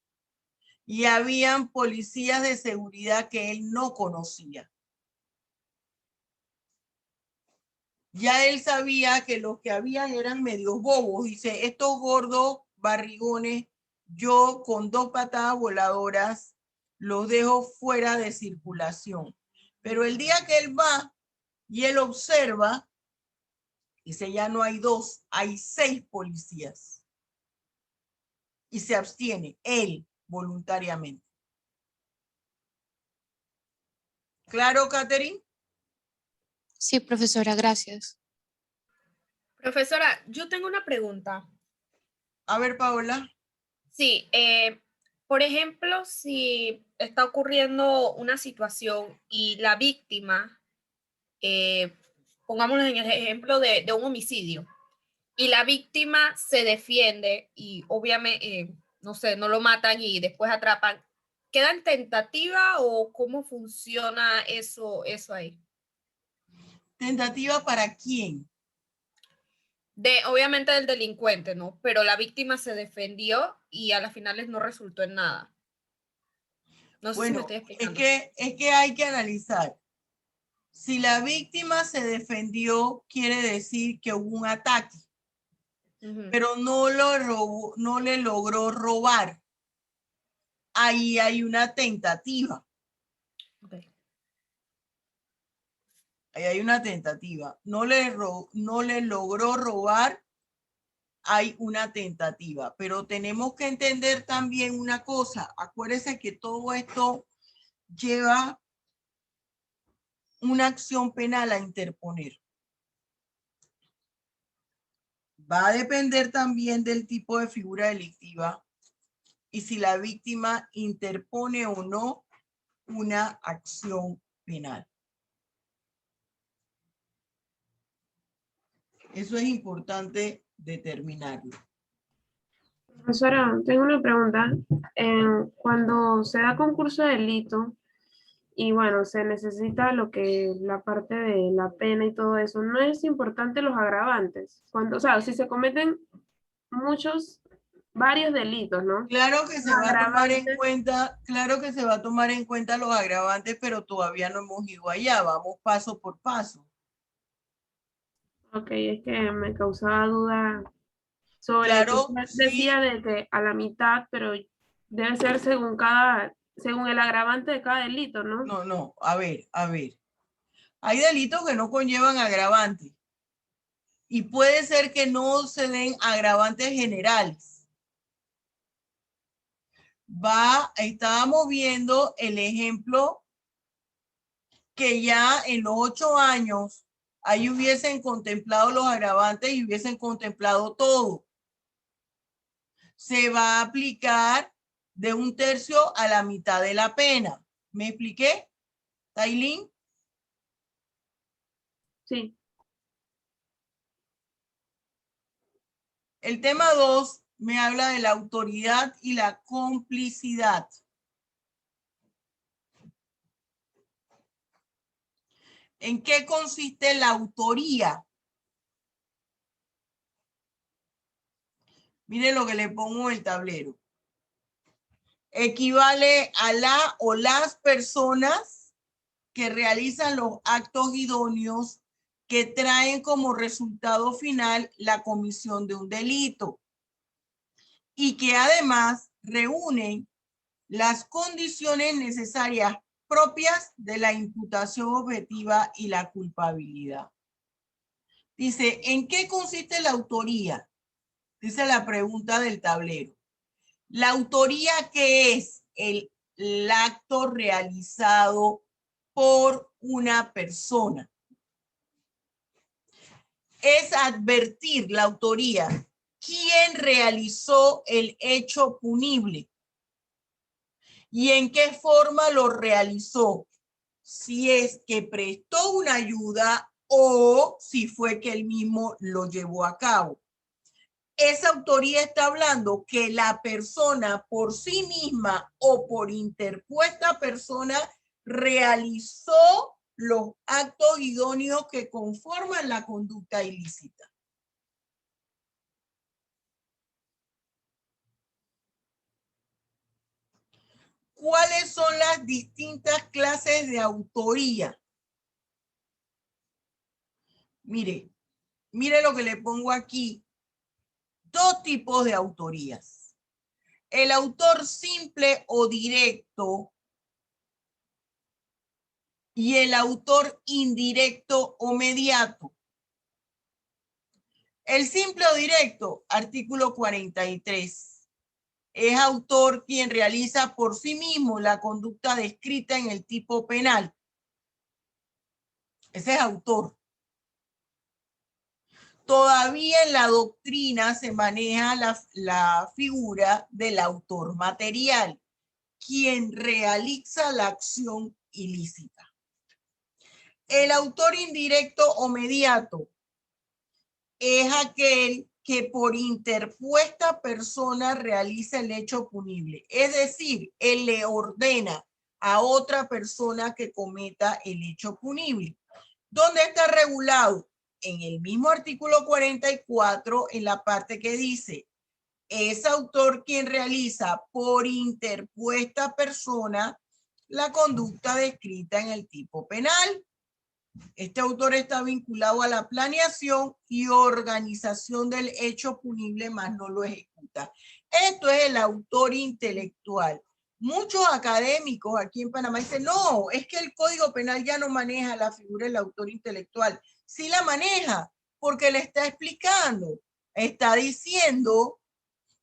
y habían policías de seguridad que él no conocía. Ya él sabía que los que habían eran medios bobos. Dice, estos gordos barrigones, yo con 2 patadas voladoras los dejo fuera de circulación. Pero el día que él va y él observa, dice, ya no hay 2, hay 6 policías. y se abstiene, él voluntariamente. ¿Claro, Catherine? Sí, profesora, gracias. Profesora, yo tengo una pregunta. A ver, Paola. Sí, por ejemplo, si está ocurriendo una situación y la víctima, pongámoslo en el ejemplo de un homicidio, y la víctima se defiende y obviamente, no sé, no lo matan y después atrapan, ¿queda en tentativa o cómo funciona eso ahí? ¿Tentativa para quién? Obviamente del delincuente, ¿no? Pero la víctima se defendió y a las finales no resultó en nada. No sé si me Bueno, estoy explicando. es que hay que analizar. Si la víctima se defendió, quiere decir que hubo un ataque, pero no le logró robar. Ahí hay una tentativa. Okay. Ahí hay una tentativa. No le logró robar, hay una tentativa. Pero tenemos que entender también una cosa. Acuérdense que todo esto lleva una acción penal a interponer. Va a depender también del tipo de figura delictiva y si la víctima interpone o no una acción penal. Eso es importante determinarlo. Profesora, tengo una pregunta. Cuando se da concurso de delito y bueno, se necesita lo que la parte de la pena y todo eso, ¿no es importante los agravantes? Cuando, o sea, si se cometen varios delitos, ¿no? Claro que se va a tomar en Agravantes. cuenta, claro que se va a tomar en cuenta los agravantes, pero todavía no hemos ido allá, vamos paso por paso. Ok, es que me causaba duda sobre que Claro, usted decía sí. de que a la mitad, pero debe ser según el agravante de cada delito, ¿no? No, a ver. Hay delitos que no conllevan agravantes y puede ser que no se den agravantes generales. Estábamos viendo el ejemplo que ya en los 8 años ahí hubiesen contemplado los agravantes y hubiesen contemplado todo. Se va a aplicar de 1/3 a la mitad de la pena. ¿Me expliqué, Tailín? Sí. El tema 2 me habla de la autoridad y la complicidad. ¿En qué consiste la autoría? Mire lo que le pongo en el tablero. Equivale a la o las personas que realizan los actos idóneos que traen como resultado final la comisión de un delito y que además reúnen las condiciones necesarias propias de la imputación objetiva y la culpabilidad. Dice, ¿en qué consiste la autoría? Dice la pregunta del tablero. La autoría, ¿qué es? El acto realizado por una persona. Es advertir la autoría. ¿Quién realizó el hecho punible? ¿Y en qué forma lo realizó? Si es que prestó una ayuda o si fue que él mismo lo llevó a cabo. Esa autoría está hablando que la persona por sí misma o por interpuesta persona realizó los actos idóneos que conforman la conducta ilícita. ¿Cuáles son las distintas clases de autoría? Mire lo que le pongo aquí. 2 tipos de autorías. El autor simple o directo y el autor indirecto o mediato. El simple o directo, artículo 43. Es autor quien realiza por sí mismo la conducta descrita en el tipo penal. Ese es autor. Todavía en la doctrina se maneja la figura del autor material, quien realiza la acción ilícita. El autor indirecto o mediato es aquel que por interpuesta persona realiza el hecho punible. Es decir, él le ordena a otra persona que cometa el hecho punible. ¿Dónde está regulado? En el mismo artículo 44, en la parte que dice, es autor quien realiza por interpuesta persona la conducta descrita en el tipo penal. Este autor está vinculado a la planeación y organización del hecho punible, más no lo ejecuta. Esto es el autor intelectual. Muchos académicos aquí en Panamá dicen, no, es que el Código Penal ya no maneja la figura del autor intelectual. Sí la maneja, porque le está explicando, está diciendo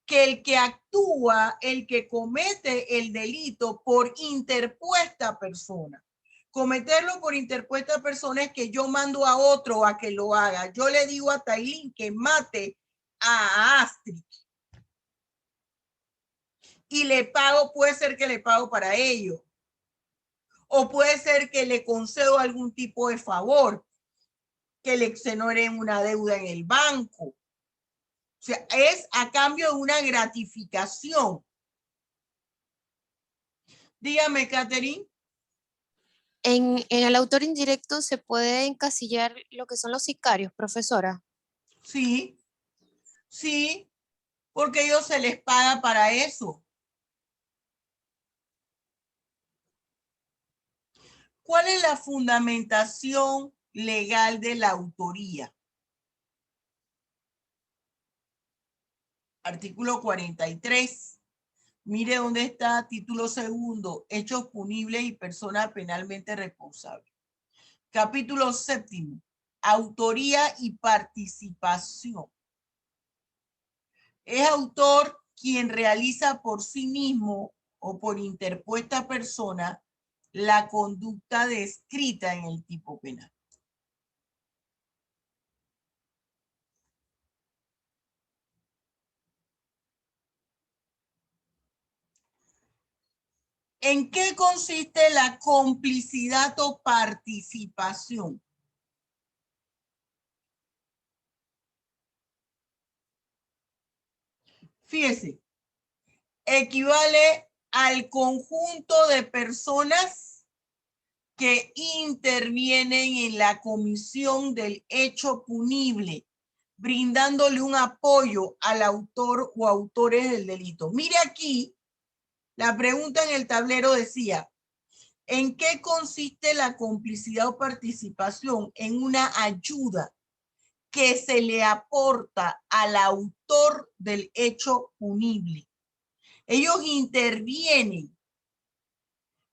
que el que actúa, el que comete el delito por interpuesta persona. Cometerlo por interpuesta persona es que yo mando a otro a que lo haga. Yo le digo a Tailín que mate a Astrid. Y le pago, puede ser que le pago para ello. O puede ser que le concedo algún tipo de favor, que le exoneren una deuda en el banco. O sea, es a cambio de una gratificación. Dígame, Catherine. En el autor indirecto se puede encasillar lo que son los sicarios, profesora. Sí, sí, porque ellos se les paga para eso. ¿Cuál es la fundamentación legal de la autoría? Artículo 43. Mire dónde está título segundo, hechos punibles y persona penalmente responsable. Capítulo séptimo, autoría y participación. Es autor quien realiza por sí mismo o por interpuesta persona la conducta descrita en el tipo penal. ¿En qué consiste la complicidad o participación? Fíjese, equivale al conjunto de personas que intervienen en la comisión del hecho punible, brindándole un apoyo al autor o autores del delito. Mire aquí, la pregunta en el tablero decía, ¿en qué consiste la complicidad o participación? En una ayuda que se le aporta al autor del hecho punible. Ellos intervienen,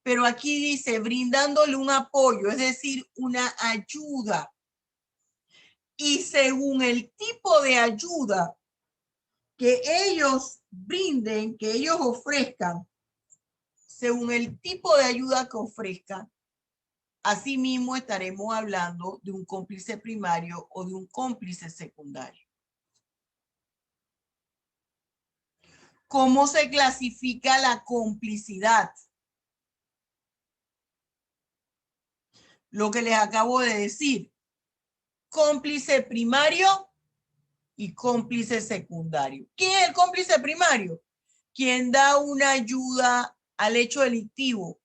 pero aquí dice brindándole un apoyo, es decir, una ayuda. Y según el tipo de ayuda que ellos brinden, que ellos ofrezcan, según el tipo de ayuda que ofrezcan, asimismo estaremos hablando de un cómplice primario o de un cómplice secundario. ¿Cómo se clasifica la complicidad? Lo que les acabo de decir. Cómplice primario y cómplice secundario. ¿Quién es el cómplice primario? Quien da una ayuda al hecho delictivo,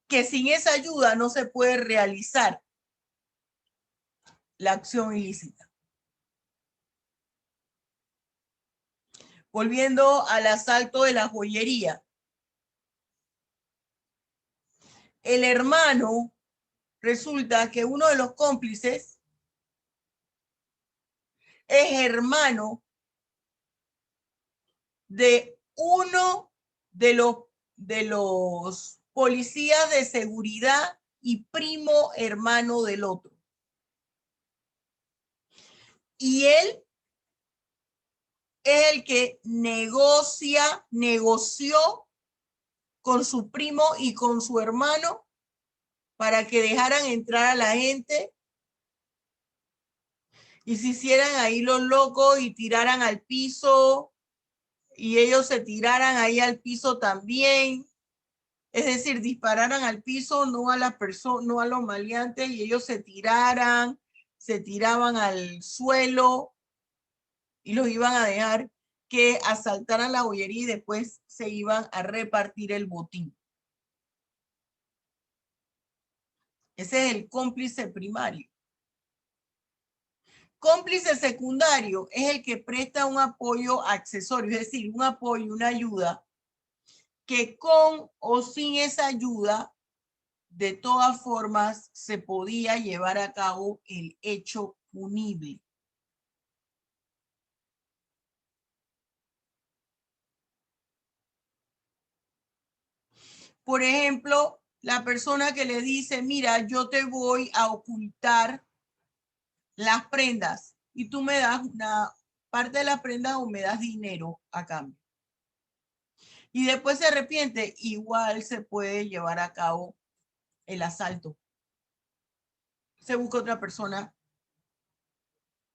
que sin esa ayuda no se puede realizar la acción ilícita. Volviendo al asalto de la joyería. El hermano, resulta que uno de los cómplices es hermano de uno de los policías de seguridad y primo hermano del otro. es el que negoció con su primo y con su hermano para que dejaran entrar a la gente y se hicieran ahí los locos y tiraran al piso y ellos se tiraran ahí al piso también. Es decir, dispararan al piso, no a la persona, no a los maleantes, y ellos se tiraban al suelo y los iban a dejar que asaltaran la joyería y después se iban a repartir el botín. Ese es el cómplice primario. Cómplice secundario es el que presta un apoyo accesorio, es decir, un apoyo, una ayuda, que con o sin esa ayuda, de todas formas, se podía llevar a cabo el hecho punible. Por ejemplo, la persona que le dice, mira, yo te voy a ocultar las prendas y tú me das una parte de las prendas o me das dinero a cambio. Y después se arrepiente, igual se puede llevar a cabo el asalto. Se busca otra persona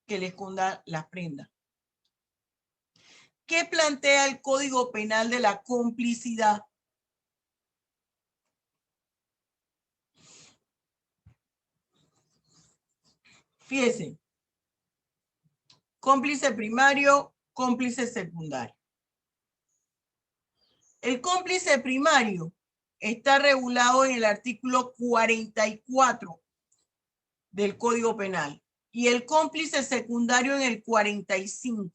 que le esconda las prendas. ¿Qué plantea el Código Penal de la complicidad? Fíjense, cómplice primario, cómplice secundario. El cómplice primario está regulado en el artículo 44 del Código Penal y el cómplice secundario en el 45.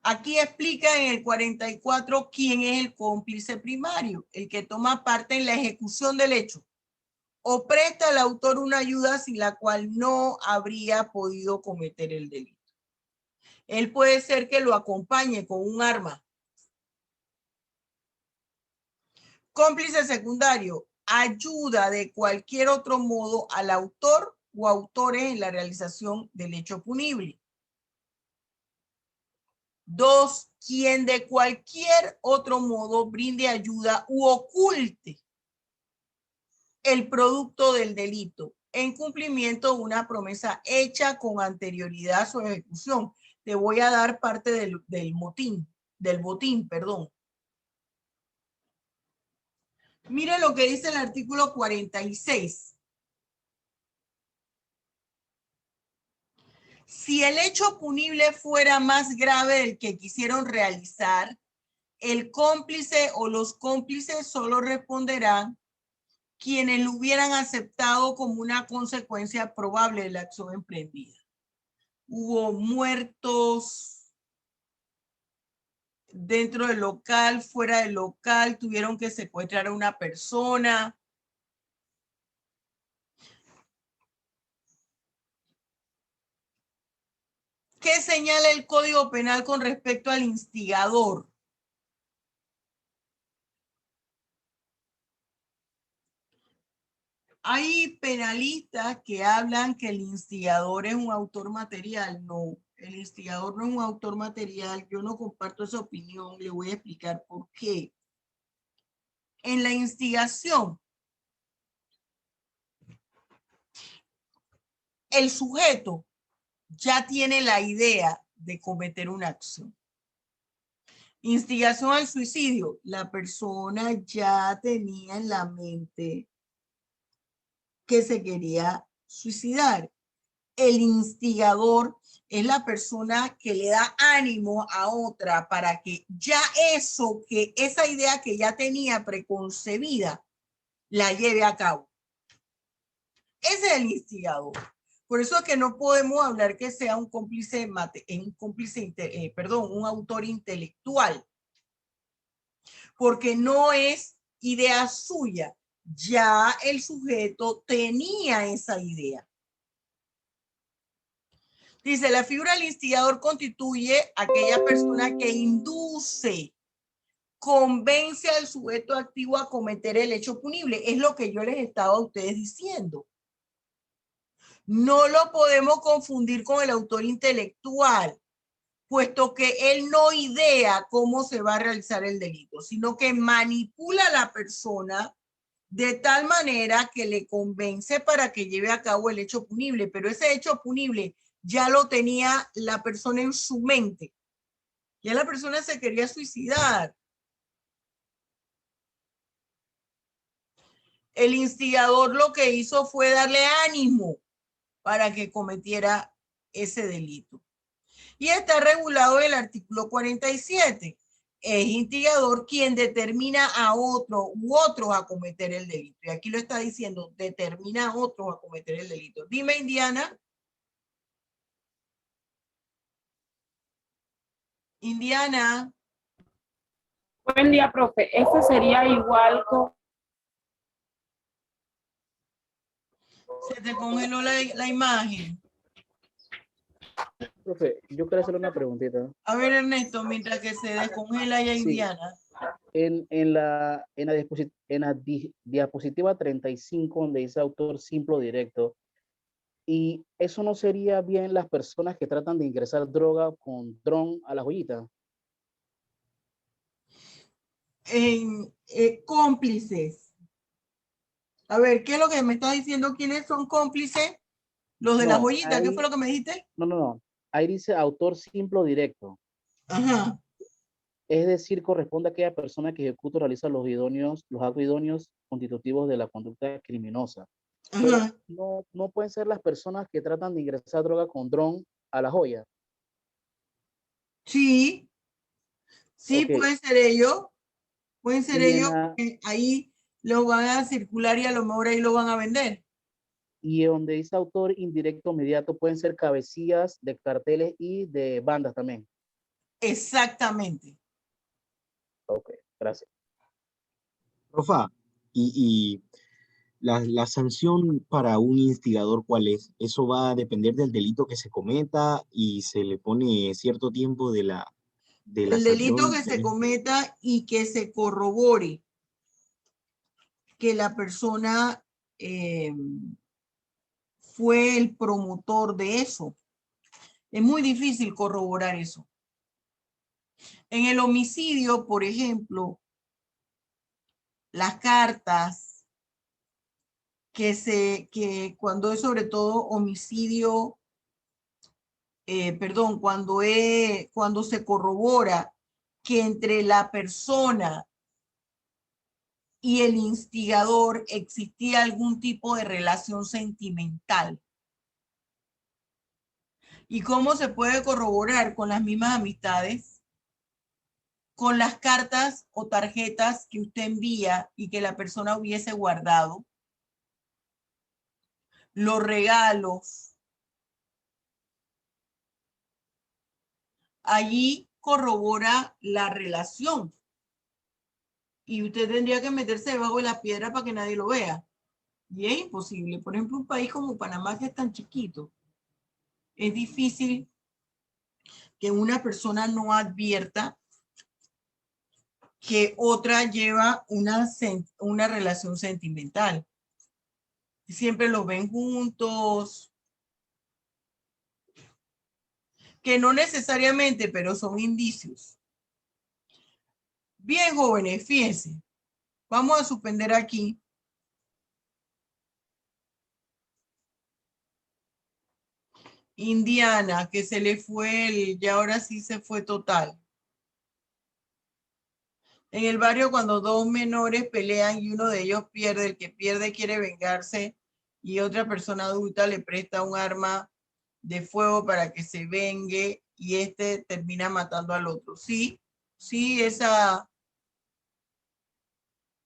Aquí explica en el 44 quién es el cómplice primario, el que toma parte en la ejecución del hecho o presta al autor una ayuda sin la cual no habría podido cometer el delito. Él puede ser que lo acompañe con un arma. Cómplice secundario, ayuda de cualquier otro modo al autor o autores en la realización del hecho punible. 2, quien de cualquier otro modo brinde ayuda u oculte el producto del delito en cumplimiento de una promesa hecha con anterioridad a su ejecución. Te voy a dar parte del botín, perdón. Mire lo que dice el artículo 46. Si el hecho punible fuera más grave del que quisieron realizar, el cómplice o los cómplices solo responderán quienes lo hubieran aceptado como una consecuencia probable de la acción emprendida. Hubo muertos dentro del local, fuera del local, tuvieron que secuestrar a una persona. ¿Qué señala el Código Penal con respecto al instigador? Hay penalistas que hablan que el instigador es un autor material. No, el instigador no es un autor material. Yo no comparto esa opinión. Le voy a explicar por qué. En la instigación, el sujeto ya tiene la idea de cometer una acción. Instigación al suicidio, la persona ya tenía en la mente que se quería suicidar. El instigador es la persona que le da ánimo a otra para que ya esa idea que ya tenía preconcebida, la lleve a cabo. Ese es el instigador. Por eso es que no podemos hablar que sea un autor intelectual, porque no es idea suya. Ya el sujeto tenía esa idea. Dice, la figura del instigador constituye aquella persona que induce, convence al sujeto activo a cometer el hecho punible. Es lo que yo les estaba a ustedes diciendo. No lo podemos confundir con el autor intelectual, puesto que él no idea cómo se va a realizar el delito, sino que manipula a la persona de tal manera que le convence para que lleve a cabo el hecho punible, pero ese hecho punible ya lo tenía la persona en su mente. Ya la persona se quería suicidar. El instigador lo que hizo fue darle ánimo para que cometiera ese delito. Y está regulado en el artículo 47. Es instigador quien determina a otro u otros a cometer el delito. Y aquí lo está diciendo, determina a otros a cometer el delito. Dime, Indiana. Indiana. Buen día, profe. Este sería igual con... Se te congeló la imagen. Profe, yo quiero hacerle una preguntita. A ver, Ernesto, mientras que se descongela ya Sí. Indiana. En la diapositiva 35, donde dice autor simple o directo, y eso no sería bien las personas que tratan de ingresar droga con dron a la joyita. Cómplices. A ver, ¿qué es lo que me estás diciendo? ¿Quiénes son cómplices? Los de la No, joyita, ¿qué ahí- fue lo que me dijiste? No. Ahí dice autor simple o directo. Ajá. Es decir, corresponde a aquella persona que ejecuta o realiza los actos idóneos constitutivos de la conducta criminosa. Pero Ajá. no pueden ser las personas que tratan de ingresar droga con dron a la joya. Sí. Sí, Ok. pueden ser ellos. Pueden ser Y en ellos. la- Porque ahí lo van a circular y a lo mejor ahí lo van a vender. Y donde dice autor indirecto inmediato pueden ser cabecillas de carteles y de bandas también. Exactamente. Ok, gracias. Profa, y la sanción para un instigador, ¿cuál es? Eso va a depender del delito que se cometa y se le pone cierto tiempo de la El delito sanción. que se cometa y que se corrobore que la persona fue el promotor de eso. Es muy difícil corroborar eso. En el homicidio, por ejemplo, las cartas que cuando es sobre todo homicidio, cuando se corrobora que entre la persona y el instigador existía algún tipo de relación sentimental. ¿Y cómo se puede corroborar? Con las mismas amistades, con las cartas o tarjetas que usted envía y que la persona hubiese guardado, los regalos. Allí corrobora la relación. Y usted tendría que meterse debajo de la piedra para que nadie lo vea. Y es imposible. Por ejemplo, un país como Panamá, que es tan chiquito, es difícil que una persona no advierta que otra lleva una relación sentimental. Siempre los ven juntos, que no necesariamente, pero son indicios. Bien, jóvenes, fíjense. Vamos a suspender aquí. Indiana, que se le fue ya ahora sí se fue total. En el barrio, cuando dos menores pelean y uno de ellos pierde, el que pierde quiere vengarse y otra persona adulta le presta un arma de fuego para que se vengue y este termina matando al otro. Sí, ese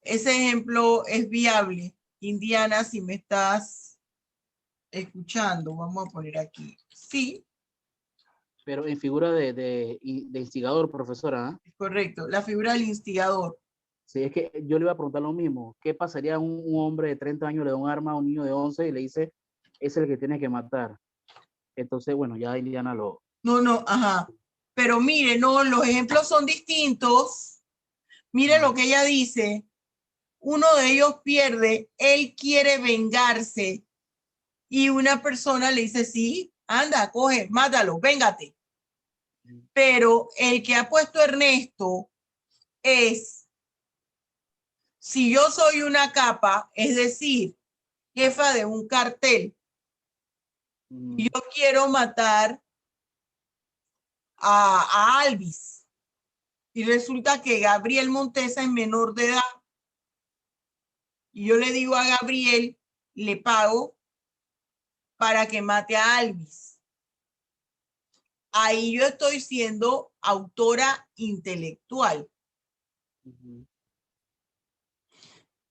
ejemplo es viable. Indiana, si me estás escuchando, vamos a poner aquí. Sí. Pero en figura de instigador, profesora. ¿Ah? Correcto, la figura del instigador. Sí, es que yo le iba a preguntar lo mismo. ¿Qué pasaría un hombre de 30 años le da un arma a un niño de 11 y le dice, es el que tiene que matar? Entonces, bueno, ya Indiana lo... No, ajá. Pero mire, no, los ejemplos son distintos. Mire lo que ella dice. Uno de ellos pierde, él quiere vengarse y una persona le dice, sí, anda, coge, mátalo, véngate. Pero el que ha puesto Ernesto es, si yo soy una capa, es decir, jefa de un cartel, y yo quiero matar a Alvis, y resulta que Gabriel Montesa es menor de edad, y yo le digo a Gabriel, le pago para que mate a Alvis. Ahí yo estoy siendo autora intelectual.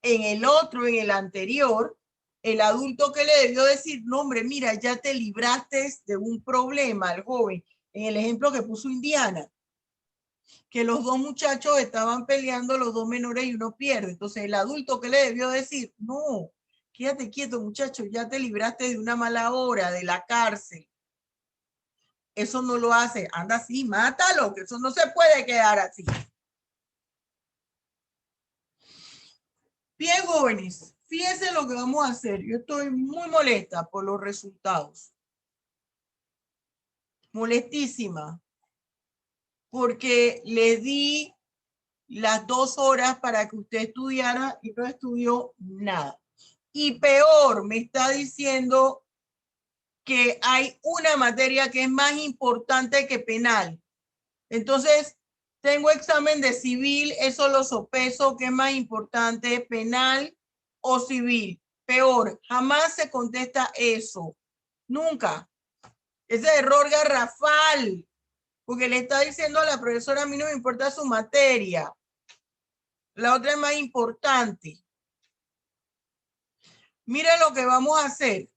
En el otro, en el anterior, el adulto que le debió decir, no hombre, mira, ya te libraste de un problema al joven. En el ejemplo que puso Indiana, que los dos muchachos estaban peleando, los dos menores y uno pierde. Entonces el adulto que le debió decir, no, quédate quieto muchacho, ya te libraste de una mala hora, de la cárcel. Eso no lo hace, anda así, mátalo, que eso no se puede quedar así. Bien, jóvenes, fíjense lo que vamos a hacer. Yo estoy muy molesta por los resultados. Molestísima. Porque le di las 2 horas para que usted estudiara y no estudió nada. Y peor, me está diciendo que hay una materia que es más importante que penal. Entonces, tengo examen de civil, eso lo sopeso, ¿qué es más importante, penal o civil? Peor, jamás se contesta eso. Nunca. Ese error garrafal, porque le está diciendo a la profesora, a mí no me importa su materia. La otra es más importante. Mire lo que vamos a hacer.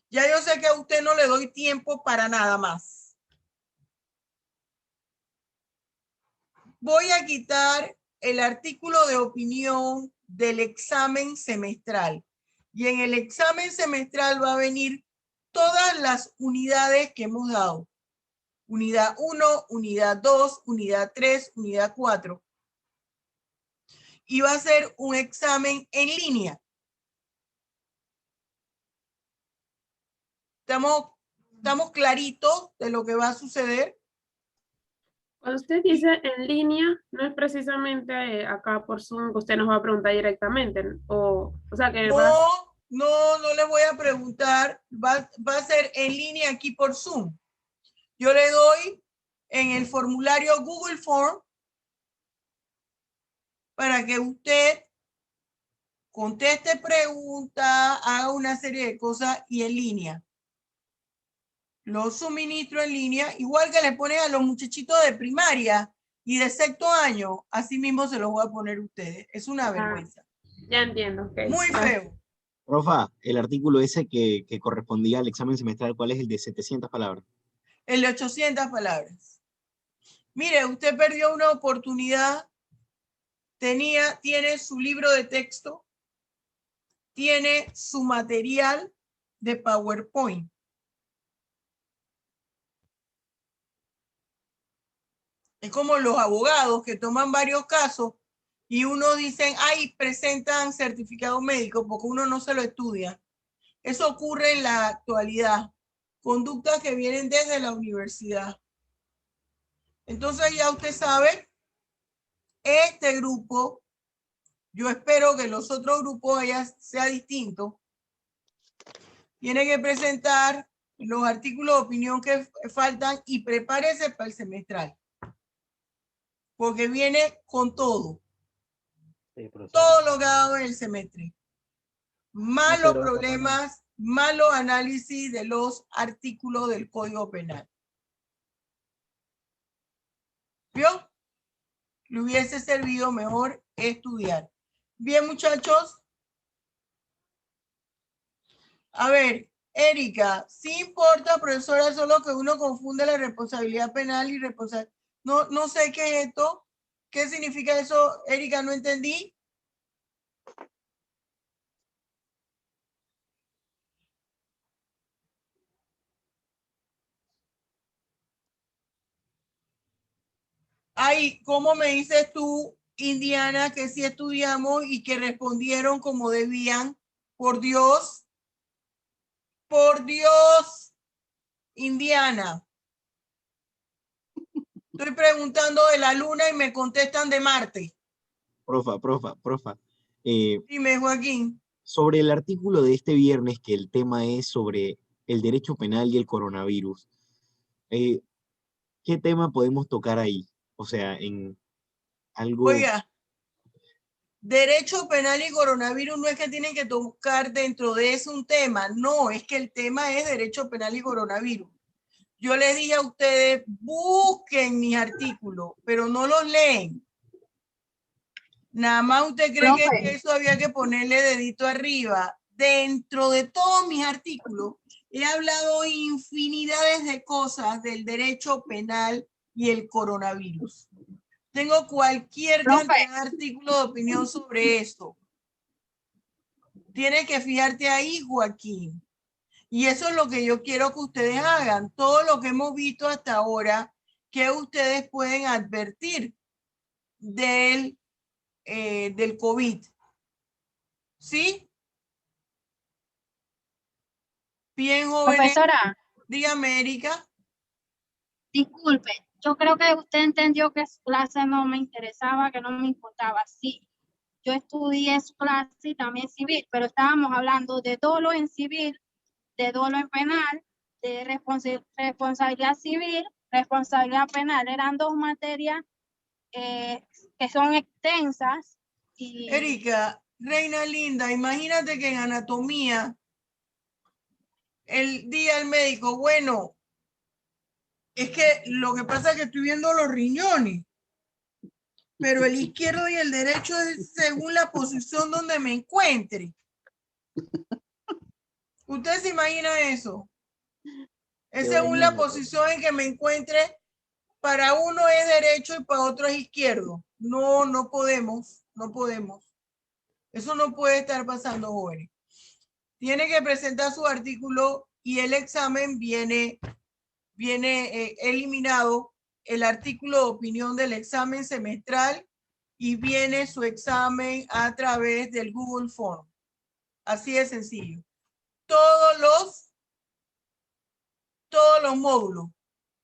Ya yo sé que a usted no le doy tiempo para nada más. Voy a quitar el artículo de opinión del examen semestral. Y en el examen semestral va a venir todas las unidades que hemos dado. Unidad 1, unidad 2, unidad 3, unidad 4. Y va a ser un examen en línea. ¿Estamos claritos de lo que va a suceder? Cuando usted dice en línea, no es precisamente acá por Zoom que usted nos va a preguntar directamente, o sea que No le voy a preguntar, va a ser en línea aquí por Zoom. Yo le doy en el formulario Google Form para que usted conteste preguntas, haga una serie de cosas y en línea. Lo suministro en línea, igual que le ponen a los muchachitos de primaria y de 6º año, así mismo se los voy a poner a ustedes. Es una vergüenza. Ya entiendo. Okay. Muy feo. Profa, el artículo ese que correspondía al examen semestral, ¿cuál es el de 700 palabras? El de 800 palabras. Mire, usted perdió una oportunidad. Tiene su libro de texto, tiene su material de PowerPoint. Es como los abogados que toman varios casos y uno dicen, ay, presentan certificado médico porque uno no se lo estudia. Eso ocurre en la actualidad. Conductas que vienen desde la universidad. Entonces ya usted sabe, este grupo, yo espero que los otros grupos sea distinto. Tiene que presentar los artículos de opinión que faltan y prepárese para el semestral. Porque viene con todo. Sí, todo lo que ha dado en el semestre. Malos problemas, malo análisis de los artículos del Código Penal. ¿Vio? Le hubiese servido mejor estudiar. Bien, muchachos. A ver, Erika, sí importa, profesora, solo que uno confunde la responsabilidad penal y responsabilidad. No sé qué es esto. ¿Qué significa eso, Erika? No entendí. Ay, ¿cómo me dices tú, Indiana, que sí estudiamos y que respondieron como debían? Por Dios. Por Dios, Indiana. Estoy preguntando de la luna y me contestan de Marte. Profa. Dime, Joaquín. Sobre el artículo de este viernes, que el tema es sobre el derecho penal y el coronavirus, ¿qué tema podemos tocar ahí? O sea, en algo... Oiga, derecho penal y coronavirus no es que tienen que tocar dentro de eso un tema, no, es que el tema es derecho penal y coronavirus. Yo les dije a ustedes, busquen mis artículos, pero no los leen. Nada más usted cree que eso había que ponerle dedito arriba. Dentro de todos mis artículos, he hablado infinidades de cosas del derecho penal y el coronavirus. Tengo cualquier cantidad de artículos de opinión sobre esto. Tienes que fijarte ahí, Joaquín. Y eso es lo que yo quiero que ustedes hagan. Todo lo que hemos visto hasta ahora, que ustedes pueden advertir del COVID. ¿Sí? Bien, jóvenes. Profesora. Dígame, Erika. Disculpe, yo creo que usted entendió que su clase no me interesaba, que no me importaba. Sí, yo estudié su clase y también civil, pero estábamos hablando de dolo en civil, de dolo en penal, de responsabilidad civil, responsabilidad penal. Eran dos materias que son extensas. Y... Erika, reina linda, imagínate que en anatomía el día el médico, bueno, es que lo que pasa es que estoy viendo los riñones, pero el izquierdo y el derecho es según la posición donde me encuentre. ¿Usted se imagina eso? Es según la posición en que me encuentre. Para uno es derecho y para otro es izquierdo. No, no podemos. Eso no puede estar pasando, jóvenes. Tiene que presentar su artículo y el examen viene eliminado el artículo de opinión del examen semestral y viene su examen a través del Google Form. Así de sencillo. Todos los módulos.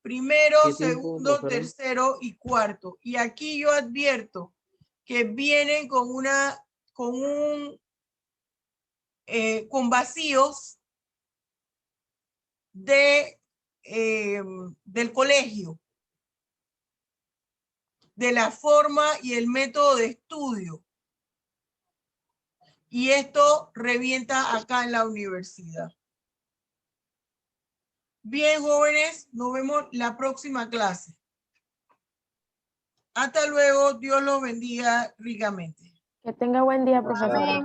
Primero, segundo, tercero y cuarto. Y aquí yo advierto que vienen con vacíos del colegio, de la forma y el método de estudio. Y esto revienta acá en la universidad. Bien, jóvenes, nos vemos la próxima clase. Hasta luego, Dios los bendiga ricamente. Que tenga buen día, profesora.